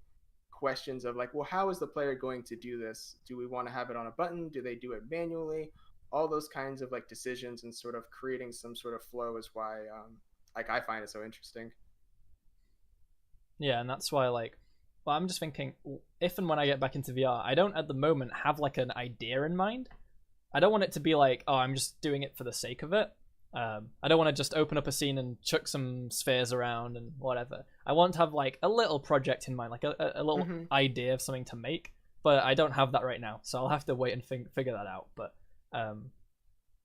questions of like, well, how is the player going to do this? Do we want to have it on a button? Do they do it manually? All those kinds of like decisions and sort of creating some sort of flow is why like I find it so interesting. Yeah, and that's why I'm just thinking, if and when I get back into VR, I don't at the moment have like an idea in mind. I don't want it to be like, oh, I'm just doing it for the sake of it. I don't want to just open up a scene and chuck some spheres around and whatever. I want to have like a little project in mind, like a little idea of something to make, but I don't have that right now, so I'll have to wait and figure that out. But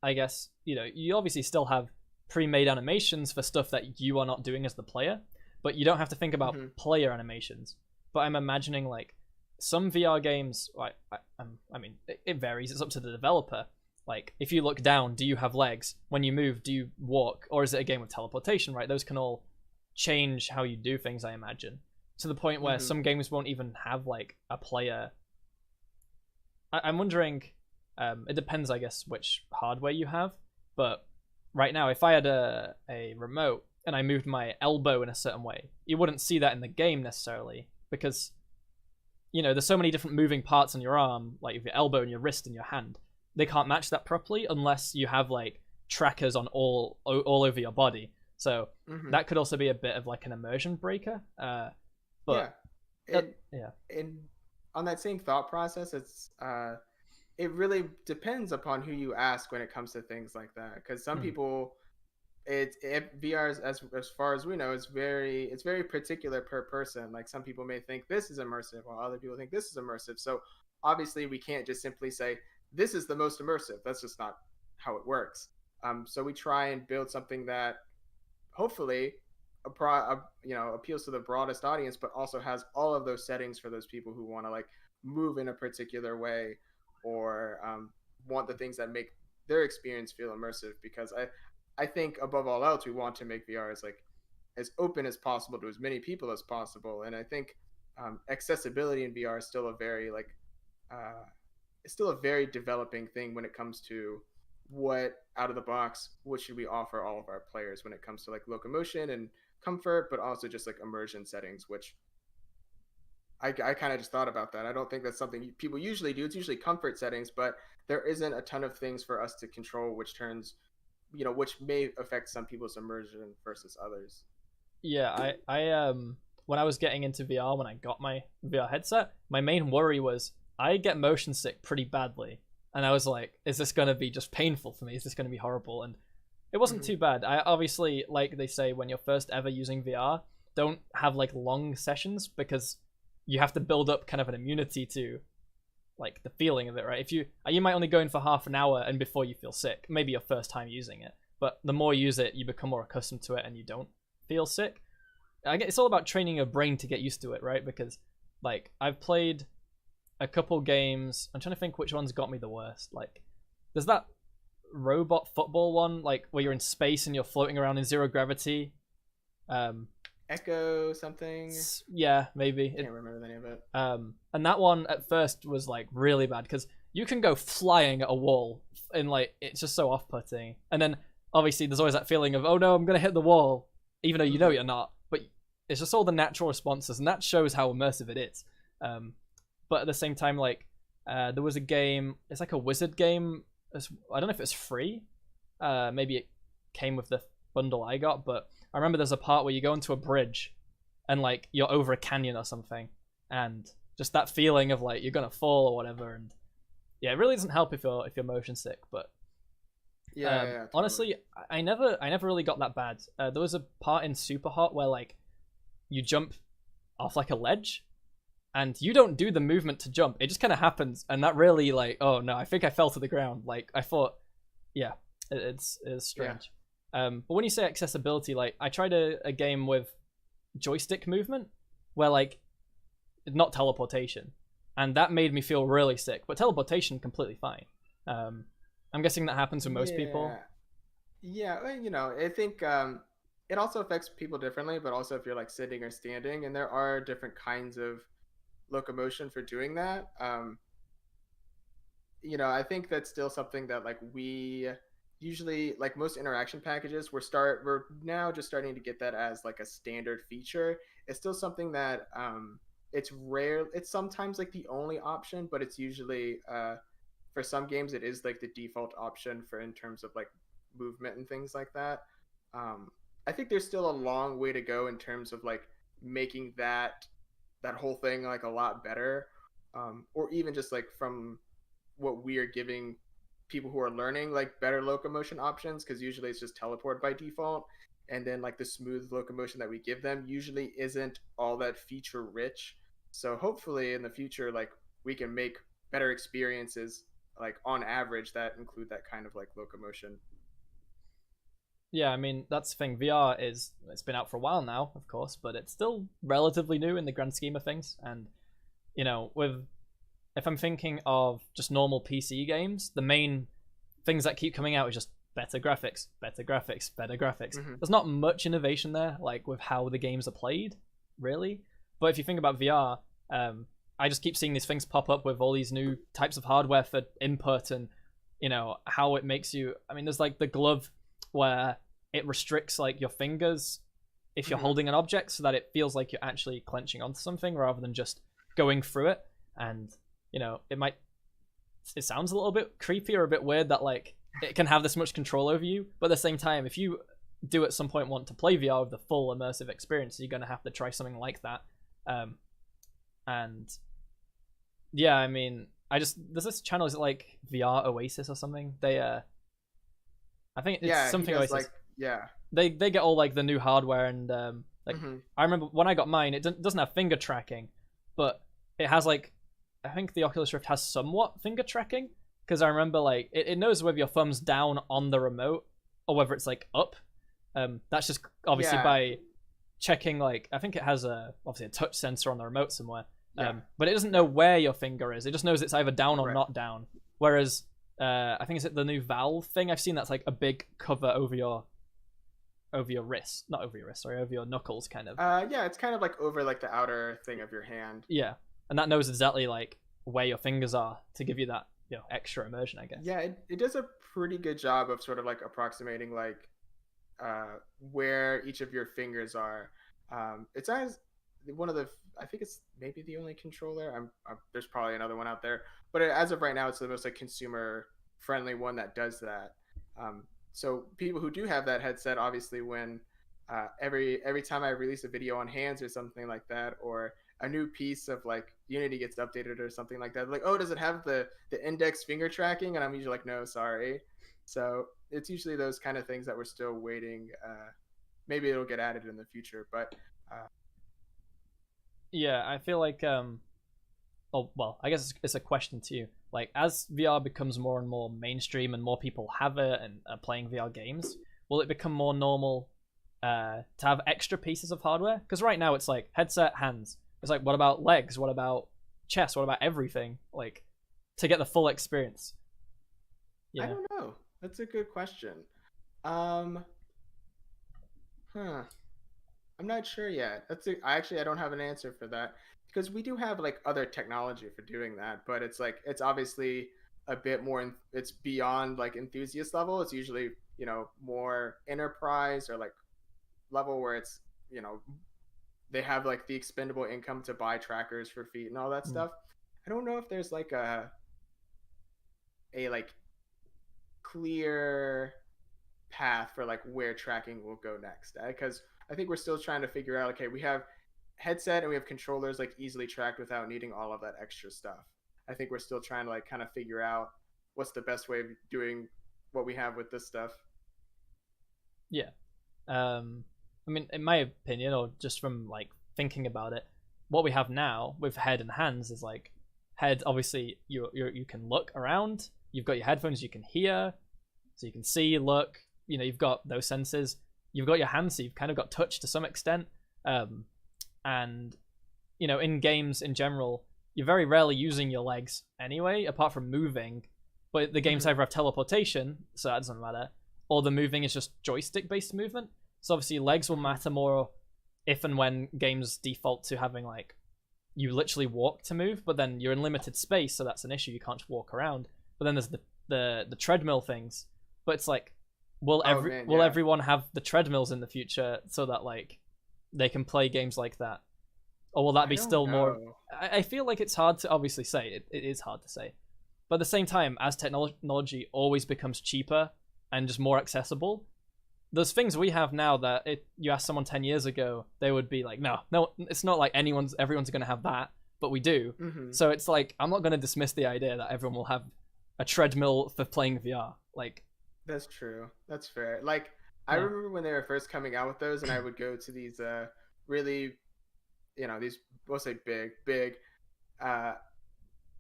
I guess, you obviously still have pre-made animations for stuff that you are not doing as the player, but you don't have to think about player animations. But I'm imagining like some VR games, I mean, it varies. It's up to the developer. Like, if you look down, do you have legs? When you move, do you walk? Or is it a game of teleportation, right? Those can all change how you do things, I imagine. To the point where some games won't even have like a player. I'm wondering... it depends, I guess, which hardware you have. But right now, if I had a remote and I moved my elbow in a certain way, you wouldn't see that in the game necessarily, because, there's so many different moving parts on your arm, like your elbow and your wrist and your hand. They can't match that properly unless you have like trackers on all over your body. So that could also be a bit of like an immersion breaker. But and on that same thought process, it really depends upon who you ask when it comes to things like that. Because some people, VR as far as we know, it's very particular per person. Like some people may think this is immersive, while other people think this is immersive. So obviously, we can't just simply say this is the most immersive. That's just not how it works. So we try and build something that hopefully appeals to the broadest audience, but also has all of those settings for those people who want to like move in a particular way, or want the things that make their experience feel immersive. Because I think above all else, we want to make VR as open as possible to as many people as possible. And I think accessibility in VR is still a very it's still a very developing thing when it comes to what out of the box, what should we offer all of our players when it comes to like locomotion and comfort, but also just like immersion settings, which I kind of just thought about that. I don't think that's something people usually do. It's usually comfort settings, but there isn't a ton of things for us to control, which may affect some people's immersion versus others. Yeah, I when I was getting into VR, when I got my VR headset, my main worry was I get motion sick pretty badly. And I was like, is this going to be just painful for me? Is this going to be horrible? And it wasn't too bad. I obviously, like they say, when you're first ever using VR, don't have like long sessions, because you have to build up kind of an immunity to like the feeling of it, right? If you might only go in for half an hour and before you feel sick, maybe your first time using it. But the more you use it, you become more accustomed to it and you don't feel sick. It's all about training your brain to get used to it, right? Because like I've played a couple games. I'm trying to think which ones got me the worst. Like, there's that robot football one, like where you're in space and you're floating around in zero gravity. Echo something. Yeah, maybe. I can't remember the name of it. And that one at first was like really bad because you can go flying at a wall and like it's just so off-putting. And then obviously there's always that feeling of, oh no, I'm gonna hit the wall, even though you know you're not. But it's just all the natural responses, and that shows how immersive it is. But at the same time, like, there was a game, it's like a wizard game. I don't know if it's free. Maybe it came with the bundle I got, but I remember there's a part where you go into a bridge and, like, you're over a canyon or something. And just that feeling of, like, you're going to fall or whatever. And yeah, it really doesn't help if you're motion sick, but... Yeah, totally. Honestly, I never really got that bad. There was a part in Super Hot where, like, you jump off, like, a ledge, and you don't do the movement to jump. It just kind of happens, and that really, like, oh no, I think I fell to the ground. Like, I thought, yeah, it's strange. Yeah. But when you say accessibility, like, I tried a game with joystick movement, where, like, not teleportation, and that made me feel really sick, but teleportation, completely fine. I'm guessing that happens with most people. Yeah, I think it also affects people differently, but also if you're, like, sitting or standing, and there are different kinds of locomotion for doing that. I think that's still something that, like, we usually, like most interaction packages, we're now just starting to get that as like a standard feature. It's still something that it's rare. It's sometimes like the only option, but it's usually for some games it is like the default option for in terms of like movement and things like that. I think there's still a long way to go in terms of like making that whole thing like a lot better, or even just like from what we are giving people who are learning like better locomotion options, because usually it's just teleport by default, and then like the smooth locomotion that we give them usually isn't all that feature rich. So hopefully in the future, like, we can make better experiences like on average that include that kind of like locomotion. Yeah, I mean, that's the thing. VR it's been out for a while now, of course, but it's still relatively new in the grand scheme of things. And, if I'm thinking of just normal PC games, the main things that keep coming out is just better graphics, better graphics, better graphics. Mm-hmm. There's not much innovation there, like with how the games are played, really. But if you think about VR, I just keep seeing these things pop up with all these new types of hardware for input and, how it makes you... I mean, there's like the glove where it restricts like your fingers if you're holding an object so that it feels like you're actually clenching onto something rather than just going through it. And, it sounds a little bit creepy or a bit weird that like it can have this much control over you, but at the same time, if you do at some point want to play VR with the full immersive experience, you're going to have to try something like that. And yeah, I mean, there's this channel, is it like VR Oasis or something? I think it's something Oasis. Like, yeah. They get all like the new hardware and like I remember when I got mine, it doesn't have finger tracking, but it has like, I think the Oculus Rift has somewhat finger tracking, because I remember like it knows whether your thumb's down on the remote or whether it's like up. That's just obviously by checking, like I think it has obviously a touch sensor on the remote somewhere. But it doesn't know where your finger is. It just knows it's either down or not down. Whereas I think, is it the new Valve thing I've seen that's like a big cover over your wrist, not over your wrist, sorry, over your knuckles, kind of. Yeah, it's kind of like over like the outer thing of your hand. Yeah, and that knows exactly like where your fingers are to give you that, you know, extra immersion, I guess. Yeah, it does a pretty good job of sort of like approximating like where each of your fingers are. It's as one of the, I think it's maybe the only controller. There's probably another one out there, but as of right now, it's the most like consumer friendly one that does that. So people who do have that headset, obviously, when every time I release a video on hands or something like that, or a new piece of like Unity gets updated or something like that, like, oh, does it have the index finger tracking? And I'm usually like, no, sorry. So it's usually those kind of things that we're still waiting. Maybe it'll get added in the future, but yeah, I feel like oh well, I guess it's a question to you. Like, as VR becomes more and more mainstream and more people have it and are playing VR games, will it become more normal to have extra pieces of hardware? Because right now it's like headset, hands. It's like, what about legs? What about chest? What about everything? Like, to get the full experience. Yeah. I don't know. That's a good question. I'm not sure yet. I don't have an answer for that, because we do have like other technology for doing that, but it's like, it's obviously a bit more, it's beyond like enthusiast level. It's usually, you know, more enterprise or like level where it's, you know, they have like the expendable income to buy trackers for feet and all that stuff. I don't know if there's like a like clear path for like where tracking will go next, because I think we're still trying to figure out, okay, we have headset and we have controllers like easily tracked without needing all of that extra stuff. I think we're still trying to like kind of figure out what's the best way of doing what we have with this stuff. Yeah. I mean, in my opinion, or just from like thinking about it, what we have now with head and hands is like, head, obviously you can look around, you've got your headphones, you can hear, so you can see, look, you know, you've got those senses. You've got your hands, so you've kind of got touch to some extent. And, you know, in games in general, you're very rarely using your legs anyway, apart from moving. But the games either have teleportation, so that doesn't matter, or the moving is just joystick-based movement. So obviously legs will matter more if and when games default to having, like, you literally walk to move, but then you're in limited space, so that's an issue. You can't just walk around. But then there's the treadmill things. But it's like, will everyone have the treadmills in the future so that like they can play games like that, or will that be still more? I feel like it's hard to obviously say. It is hard to say, but at the same time, as technology always becomes cheaper and just more accessible, there's things we have now that you ask someone 10 years ago, they would be like, no, it's not like everyone's going to have that, but we do. So it's like, I'm not going to dismiss the idea that everyone will have a treadmill for playing VR. Like, that's true. That's fair. Like, I remember when they were first coming out with those, and I would go to these really, you know, these, we'll say big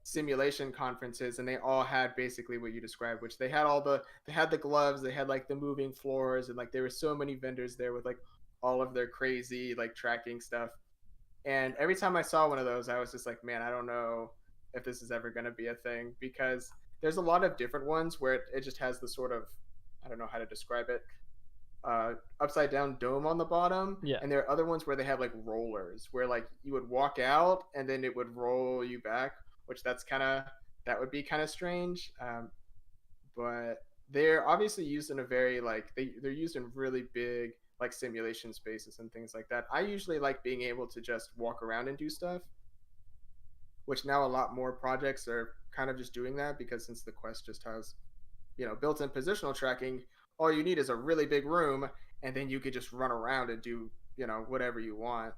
simulation conferences, and they all had basically what you described, which they had the gloves, they had like the moving floors, and like there were so many vendors there with like all of their crazy like tracking stuff. And every time I saw one of those, I was just like, man, I don't know if this is ever going to be a thing, because there's a lot of different ones where it just has the sort of, I don't know how to describe it, upside down dome on the bottom. Yeah. And there are other ones where they have like rollers, where like you would walk out and then it would roll you back, which that would be kind of strange. But they're obviously used in a very like, they're used in really big like simulation spaces and things like that. I usually like being able to just walk around and do stuff, which now a lot more projects are kind of just doing that, because since the Quest just has, you know, built-in positional tracking, all you need is a really big room and then you could just run around and do whatever you want.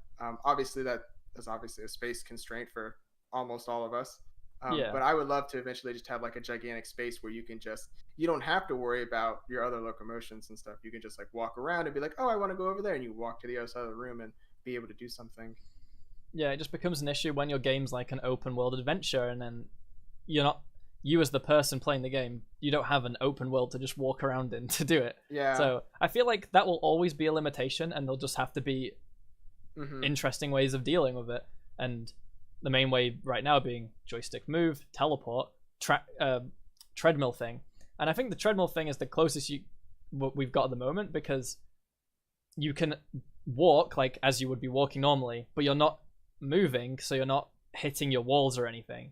Obviously, that is obviously a space constraint for almost all of us. Yeah. But I would love to eventually just have like a gigantic space where you don't have to worry about your other locomotions and stuff. You can just like walk around and be like, oh, I want to go over there, and you walk to the other side of the room and be able to do something. Yeah, it just becomes an issue when your game's like an open world adventure, and then you're not you as the person playing the game. You don't have an open world to just walk around in to do it. Yeah. So I feel like that will always be a limitation, and there'll just have to be interesting ways of dealing with it. And the main way right now being joystick move, teleport, treadmill thing. And I think the treadmill thing is the closest we've got at the moment, because you can walk like as you would be walking normally, but you're not moving, so you're not hitting your walls or anything.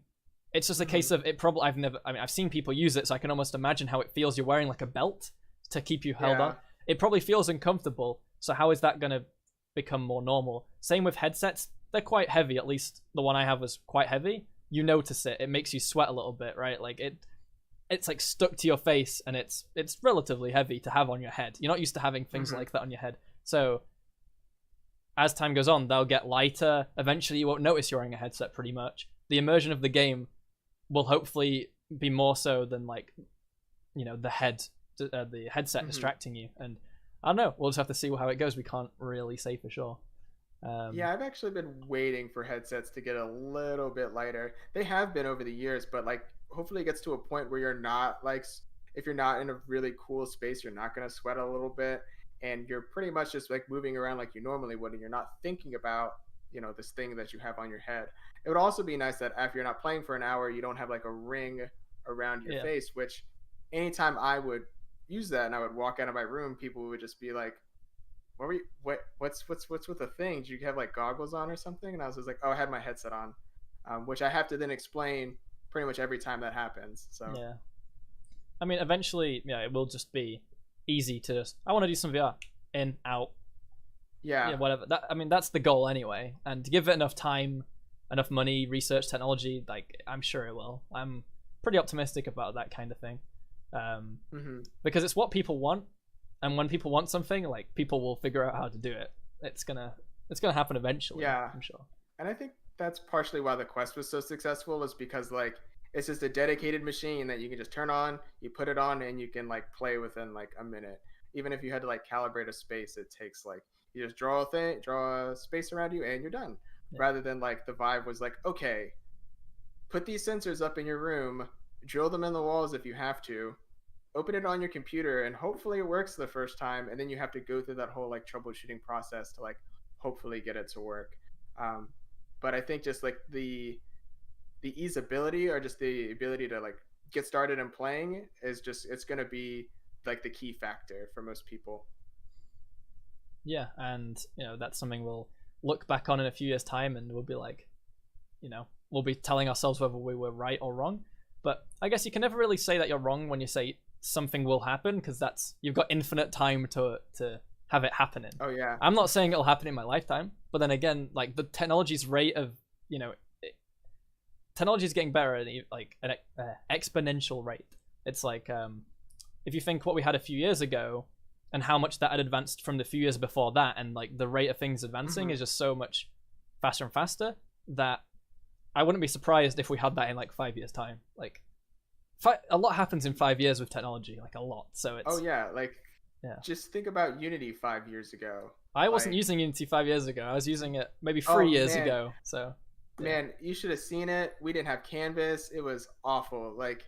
It's just a case of it. Probably I've seen people use it, so I can almost imagine how it feels. You're wearing like a belt to keep you held on. It probably feels uncomfortable. So how is that going to become more normal? Same with headsets. They're quite heavy. At least the one I have was quite heavy. You notice it. It makes you sweat a little bit, right? Like it's like stuck to your face, and it's relatively heavy to have on your head. You're not used to having things like that on your head. So as time goes on, they'll get lighter. Eventually, you won't notice you're wearing a headset pretty much. The immersion of the game will hopefully be more so than like, the headset distracting you. And I don't know. We'll just have to see how it goes. We can't really say for sure. Yeah, I've actually been waiting for headsets to get a little bit lighter. They have been over the years, but like hopefully it gets to a point where you're not like, if you're not in a really cool space, you're not going to sweat a little bit, and you're pretty much just like moving around like you normally would, and you're not thinking about this thing that you have on your head. It would also be nice that after you're not playing for an hour, you don't have like a ring around your face, which anytime I would use that and I would walk out of my room, people would just be like, what's with the thing? Do you have like goggles on or something? And I was just like, oh, I had my headset on, which I have to then explain pretty much every time that happens. So yeah, I mean, eventually, it will just be easy to just, I want to do some VR, in, out, whatever. That's the goal anyway. And to give it enough time, enough money, research, technology, like I'm sure it will. I'm pretty optimistic about that kind of thing, because it's what people want, and when people want something, like people will figure out how to do it. It's gonna happen eventually. Yeah, I'm sure. And I think that's partially why the Quest was so successful, is because like it's just a dedicated machine that you can just turn on, you put it on, and you can like play within like a minute. Even if you had to like calibrate a space, it takes like, you just draw a space around you, and you're done. Rather than like the Vive was like, okay, put these sensors up in your room, drill them in the walls if you have to, open it on your computer, and hopefully it works the first time, and then you have to go through that whole like troubleshooting process to like hopefully get it to work. But I think just like the easeability, or just the ability to like get started in playing, is just, it's going to be like the key factor for most people. Yeah, and that's something we'll look back on in a few years' time, and we'll be like, we'll be telling ourselves whether we were right or wrong. But I guess you can never really say that you're wrong when you say something will happen, because you've got infinite time to have it happen in. Oh yeah. I'm not saying it'll happen in my lifetime, but then again, like the technology's rate of technology is getting better at like an exponential rate. It's like if you think what we had a few years ago and how much that had advanced from the few years before that, and like the rate of things advancing is just so much faster and faster, that I wouldn't be surprised if we had that in like 5 years' time. Like a lot happens in 5 years with technology, like a lot. So it's just think about Unity 5 years ago. I wasn't using Unity 5 years ago. I was using it maybe 3 years ago. So man, you should have seen it. We didn't have Canvas. It was awful. Like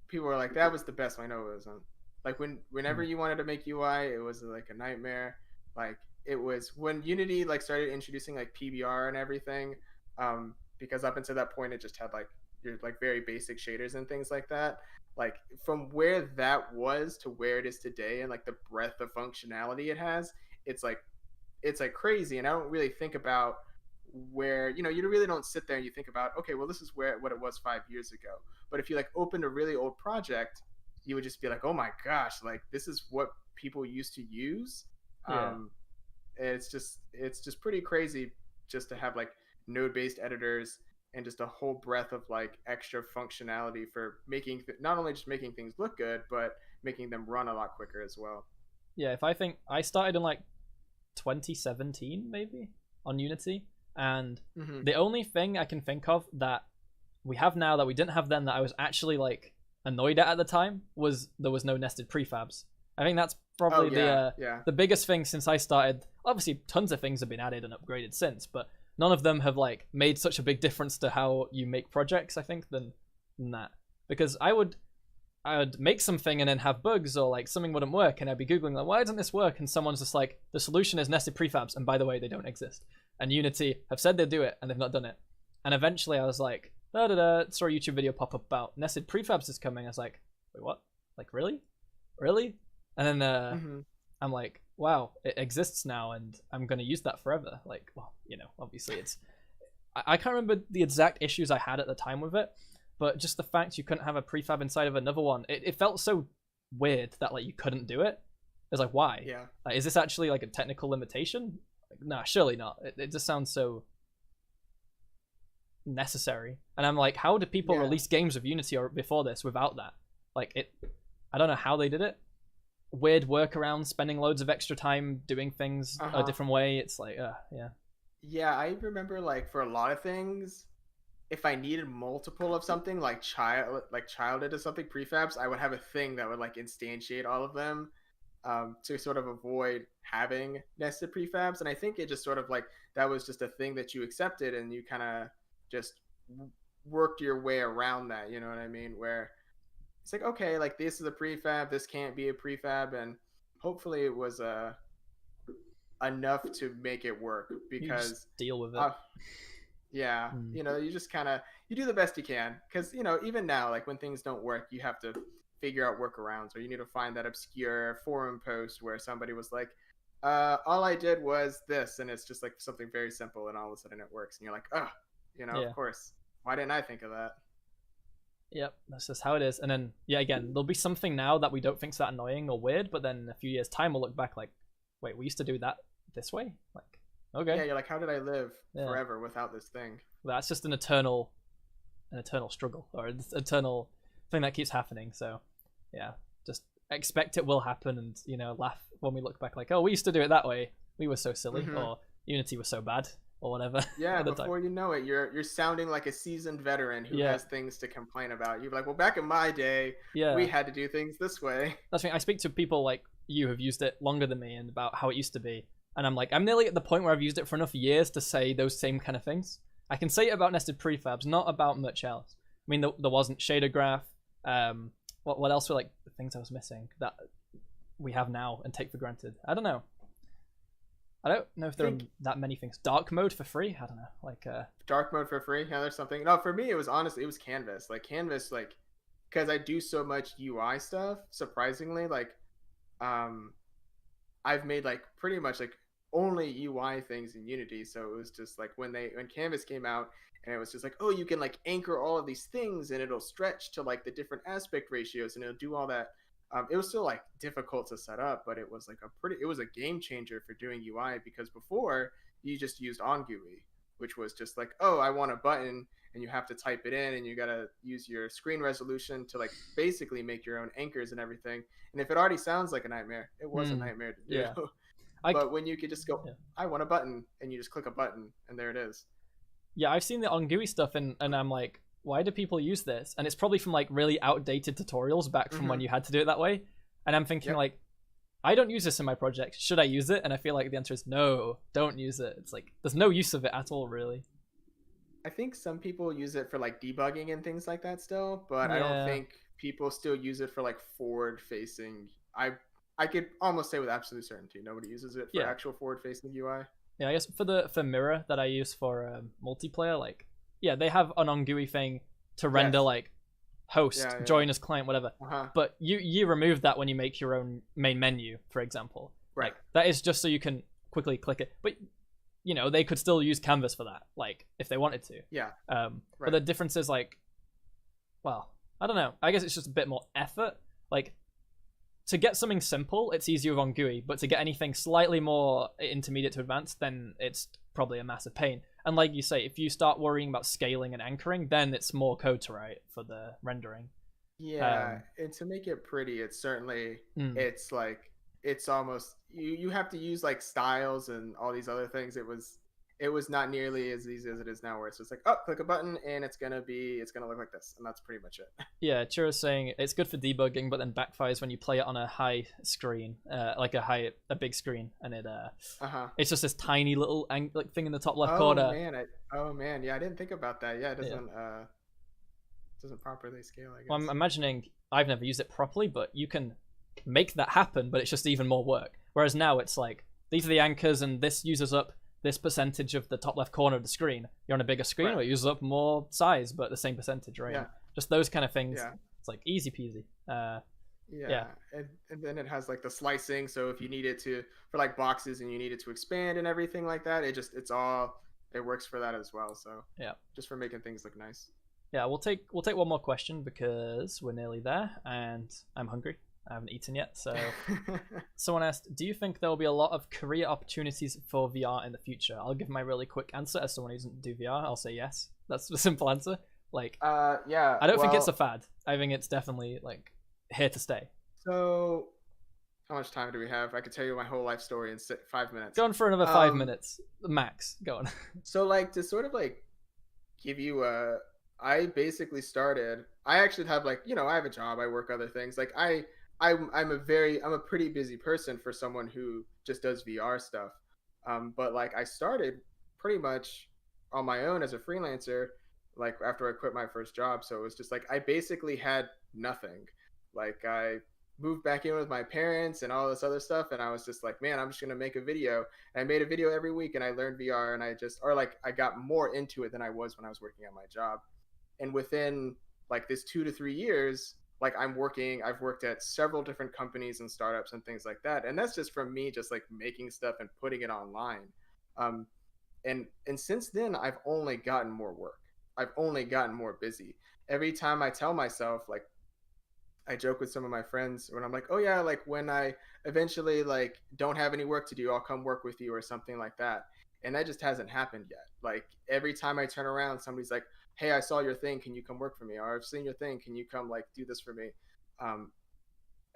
people were like, that was the best. I know it wasn't. Like whenever you wanted to make UI, it was like a nightmare. Like it was when Unity like started introducing like PBR and everything, because up until that point it just had like your like very basic shaders and things like that. Like from where that was to where it is today, and like the breadth of functionality it has, it's like crazy. And I don't really think about where you really don't sit there and you think about, okay, well this is what it was 5 years ago. But if you like opened a really old project, you would just be like, oh my gosh, like this is what people used to use. It's just pretty crazy just to have like node-based editors and just a whole breadth of like extra functionality for making not only just making things look good, but making them run a lot quicker as well. Yeah, if I think I started in like 2017 maybe on Unity, and Hmm. the only thing I can think of that we have now that we didn't have then that I was actually like annoyed at the time was there was no nested prefabs. I think that's Oh probably yeah, yeah. the biggest thing since I started. Obviously, tons of things have been added and upgraded since, but none of them have like made such a big difference to how you make projects. I think than that, because I would make something and then have bugs or like something wouldn't work, and I'd be googling like, why doesn't this work? And someone's just like, the solution is nested prefabs, and by the way, they don't exist. And Unity have said they'll do it, and they've not done it. And eventually, I was like, da da da, saw a YouTube video pop up about nested prefabs is coming. I was like, wait, what? Like really, really? And then Hmm. I'm like, wow, it exists now, and I'm gonna use that forever. Like, well, obviously it's. I can't remember the exact issues I had at the time with it, but just the fact you couldn't have a prefab inside of another one, it felt so weird that like you couldn't do it. It was like, why? Yeah. Like, is this actually like a technical limitation? Like, nah, surely not. It just sounds so necessary. And I'm like, how did people Yeah. release games with Unity or before this without that? Like it, I don't know how they did it. Weird workarounds, spending loads of extra time doing things a Uh-huh. different way. It's like, yeah, Yeah, I remember like for a lot of things, if I needed multiple of something like childhood or something prefabs, I would have a thing that would like instantiate all of them to sort of avoid having nested prefabs. And I think it just sort of like that was just a thing that you accepted and you kind of just worked your way around that. You know what I mean? Where it's like, okay, like this is a prefab, this can't be a prefab, and hopefully it was enough to make it work you just because deal with it. uh, yeah, Mm. you just kind of you do the best you can because even now like when things don't work you have to figure out workarounds or you need to find that obscure forum post where somebody was like all I did was this and it's just like something very simple and all of a sudden it works and you're like oh of Yeah. course why didn't I think of that. Yep, that's just how it is. And then, yeah, again, there'll be something now that we don't think's that annoying or weird, but then in a few years' time, we'll look back like, wait, we used to do that this way? Like, Yeah, okay, you're like how did I live yeah, forever without this thing. that's just an eternal struggle or an eternal thing that keeps happening. So, yeah, just expect it will happen, and laugh when we look back like, oh, we used to do it that way. We were so silly, Hmm. or Unity was so bad, or whatever Yeah, at the time. before you know it, you're sounding like a seasoned veteran who Yeah, has things to complain about. You're like, well, back in my day, we yeah. had to do things this way. That's the thing. I speak to people like you who've used it longer than me and about how it used to be. And I'm like, I'm nearly at the point where I've used it for enough years to say those same kind of things. I can say it about nested prefabs, not about much else. I mean, there wasn't shader graph. What else were like the things I was missing that we have now and take for granted? I don't know. I don't know if I there are think that many things. Dark mode for free? I don't know. Like, dark mode for free. Yeah, there's something. No, for me, it was honestly, it was Canvas. Like Canvas, like because I do so much UI stuff. Surprisingly, like um, I've made like pretty much like only UI things in Unity. So it was just like when Canvas came out and it was just like, oh, you can like anchor all of these things and it'll stretch to like the different aspect ratios and it'll do all that. It was still like difficult to set up, but it was like it was a game changer for doing UI because before you just used OnGUI, which was just like, oh, I want a button and you have to type it in and you got to use your screen resolution to like basically make your own anchors and everything. And if it already sounds like a nightmare, it was a nightmare to yeah. do. I But when you could just go, yeah. I want a button, and you just click a button, and there it is. Yeah, I've seen the on GUI stuff, and I'm like, why do people use this? And it's probably from like really outdated tutorials back from when Mm-hmm. you had to do it that way. And I'm thinking Yep. like, I don't use this in my project. Should I use it? And I feel like the answer is no, don't use it. It's like there's no use of it at all, really. I think some people use it for like debugging and things like that still, but I don't Yeah, think people still use it for like forward facing. I could almost say with absolute certainty nobody uses it for yeah, actual forward facing UI. yeah. I guess for Mirror that I use for multiplayer, like yeah, they have an on GUI thing to render Yes. like host, Yeah, yeah. join as client, whatever. Uh-huh. But you remove that when you make your own main menu, for example. Right. Like that is just so you can quickly click it. But they could still use Canvas for that, like if they wanted to. Yeah. But Right. the difference is like, well, I don't know. I guess it's just a bit more effort. Like to get something simple, it's easier on GUI, but to get anything slightly more intermediate to advanced, then it's probably a massive pain. And like you say, if you start worrying about scaling and anchoring, then it's more code to write for the rendering. Yeah, and to make it pretty, it's certainly Mm, it's like it's almost you have to use like styles and all these other things. It was not nearly as easy as it is now, where it's just like, oh, click a button and it's gonna look like this, and that's pretty much it. Yeah, Chira's saying it's good for debugging, but then backfires when you play it on a high screen, like a big screen, and it's just this tiny little like thing in the top left corner. Oh man, yeah, I didn't think about that. Yeah, it doesn't properly scale, I guess. Well, I'm imagining, I've never used it properly, but you can make that happen, but it's just even more work. Whereas now it's like, these are the anchors, and this uses up this percentage of the top left corner of the screen. You're on a bigger screen, or it uses up more size, but the same percentage, right? Yeah. Just those kind of things. Yeah. It's like easy peasy. Yeah. And then it has like the slicing, so if you need it to for like boxes and you need it to expand and everything like that, it works for that as well. So yeah, just for making things look nice. Yeah, we'll take one more question because we're nearly there and I'm hungry. I haven't eaten yet. So someone asked, do you think there will be a lot of career opportunities for VR in the future? I'll give my really quick answer. As someone who doesn't do VR, I'll say yes. That's the simple answer. Like, yeah, I don't think it's a fad. I think it's definitely like here to stay. So how much time do we have? I could tell you my whole life story in 5 minutes. Go on for another 5 minutes max. Go on. So like, to sort of like give you I basically started, I actually have like, I have a job, I work other things. Like I'm a pretty busy person for someone who just does VR stuff. But like I started pretty much on my own as a freelancer, like after I quit my first job. So it was just like, I basically had nothing. Like I moved back in with my parents and all this other stuff. And I was just like, man, I'm just going to make a video. And I made a video every week and I learned VR and I got more into it than I was when I was working at my job. And within like this 2 to 3 years, like I've worked at several different companies and startups and things like that. And that's just from me just like making stuff and putting it online. And since then, I've only gotten more work. I've only gotten more busy. Every time I tell myself, like, I joke with some of my friends when I'm like, oh yeah, like when I eventually like don't have any work to do, I'll come work with you or something like that. And that just hasn't happened yet. Like every time I turn around, somebody's like, hey, I saw your thing, can you come work for me? Or I've seen your thing, can you come like do this for me?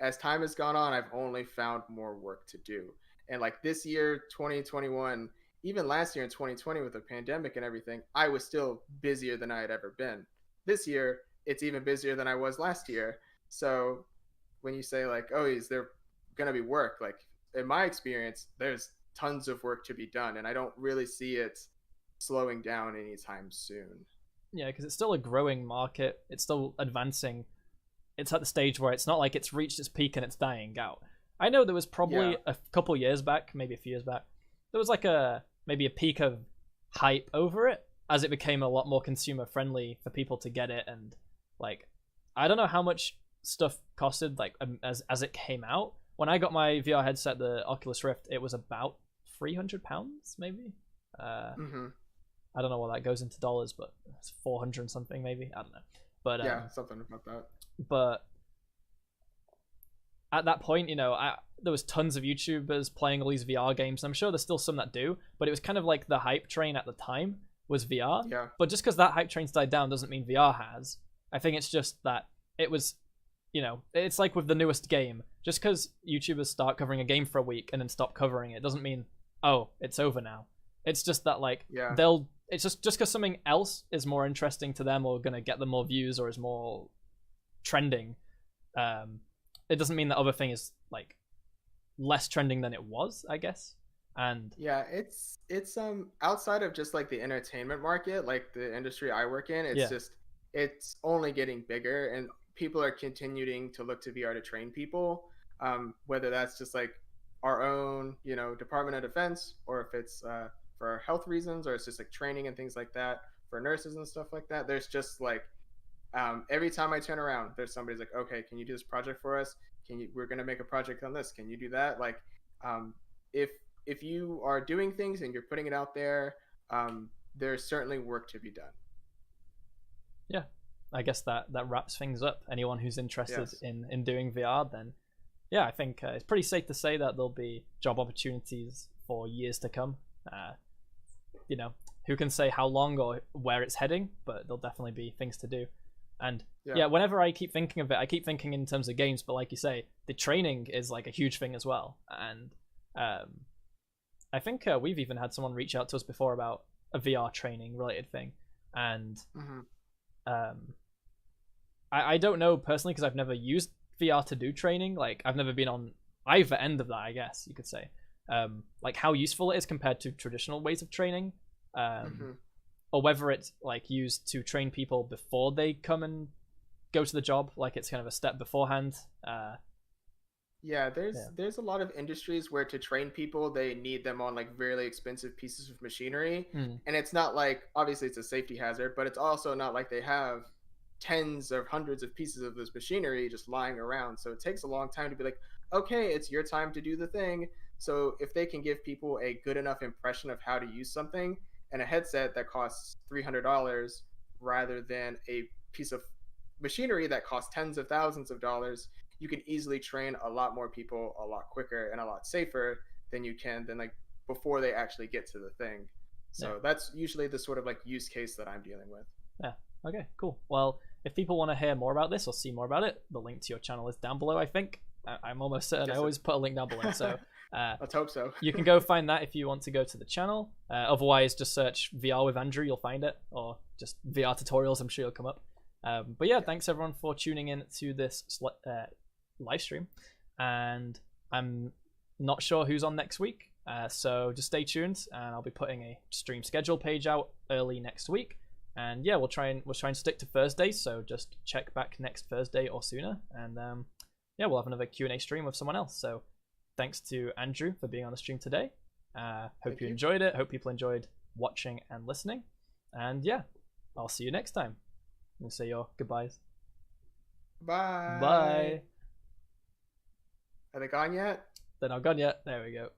As time has gone on, I've only found more work to do. And like this year, 2021, even last year in 2020 with the pandemic and everything, I was still busier than I had ever been. This year, it's even busier than I was last year. So when you say like, oh, is there going to be work? Like in my experience, there's tons of work to be done. And I don't really see it slowing down anytime soon. Yeah, because it's still a growing market. It's still advancing. It's at the stage where it's not like it's reached its peak and it's dying out. I know there was probably a couple years back, maybe a few years back, there was like maybe a peak of hype over it as it became a lot more consumer friendly for people to get it. And like, I don't know how much stuff costed like as it came out. When I got my VR headset, the Oculus Rift, it was about £300 maybe. I don't know what that goes into dollars, but it's 400 something maybe. I don't know. But yeah, something about that. But at that point, there was tons of YouTubers playing all these VR games. And I'm sure there's still some that do, but it was kind of like the hype train at the time was VR. Yeah. But just because that hype train's died down doesn't mean VR has. I think it's just that it was, it's like with the newest game. Just because YouTubers start covering a game for a week and then stop covering it doesn't mean, oh, it's over now. It's just that like it's just because something else is more interesting to them or gonna get them more views or is more trending. It doesn't mean that other thing is like less trending than it was, I guess. And yeah, it's outside of just like the entertainment market, like the industry I work in, it's only getting bigger, and people are continuing to look to VR to train people. Whether that's just like our own, Department of Defense, or if it's for health reasons, or it's just like training and things like that for nurses and stuff like that. There's just like every time I turn around, there's somebody's like, okay, can you do this project for us? We're going to make a project on this. Can you do that? Like, if you are doing things and you're putting it out there, there's certainly work to be done. Yeah, I guess that wraps things up. Anyone who's interested in doing VR, then yeah, I think it's pretty safe to say that there'll be job opportunities for years to come. Who can say how long or where it's heading, but there'll definitely be things to do. And yeah, whenever I keep thinking of it, I keep thinking in terms of games, but like you say, the training is like a huge thing as well. And I think we've even had someone reach out to us before about a VR training related thing. And I don't know personally because I've never used VR to do training. Like I've never been on either end of that, I guess you could say. Like how useful it is compared to traditional ways of training. Or whether it's like used to train people before they come and go to the job, like it's kind of a step beforehand. There's a lot of industries where to train people they need them on like really expensive pieces of machinery, and it's not like, obviously it's a safety hazard, but it's also not like they have tens or hundreds of pieces of this machinery just lying around. So it takes a long time to be like, okay, it's your time to do the thing. So if they can give people a good enough impression of how to use something, and a headset that costs $300 rather than a piece of machinery that costs tens of thousands of dollars, you can easily train a lot more people a lot quicker and a lot safer than you can than like before they actually get to the thing. So that's usually the sort of like use case that I'm dealing with. Yeah. Okay, cool. Well, if people want to hear more about this or see more about it, the link to your channel is down below, I think. I'm almost certain. I always put a link down below, so let's hope so. You can go find that if you want to go to the channel. Otherwise, just search VR with Andrew, you'll find it, or just VR tutorials, I'm sure you'll come up. But yeah, thanks everyone for tuning in to this live stream, and I'm not sure who's on next week, so just stay tuned, and I'll be putting a stream schedule page out early next week. And yeah, we'll try and stick to Thursdays, so just check back next Thursday or sooner, and yeah, we'll have another Q&A stream with someone else. So thanks to Andrew for being on the stream today. Hope you enjoyed it. Hope people enjoyed watching and listening. And yeah, I'll see you next time. And say your goodbyes. Bye. Bye. Are they gone yet? They're not gone yet. There we go.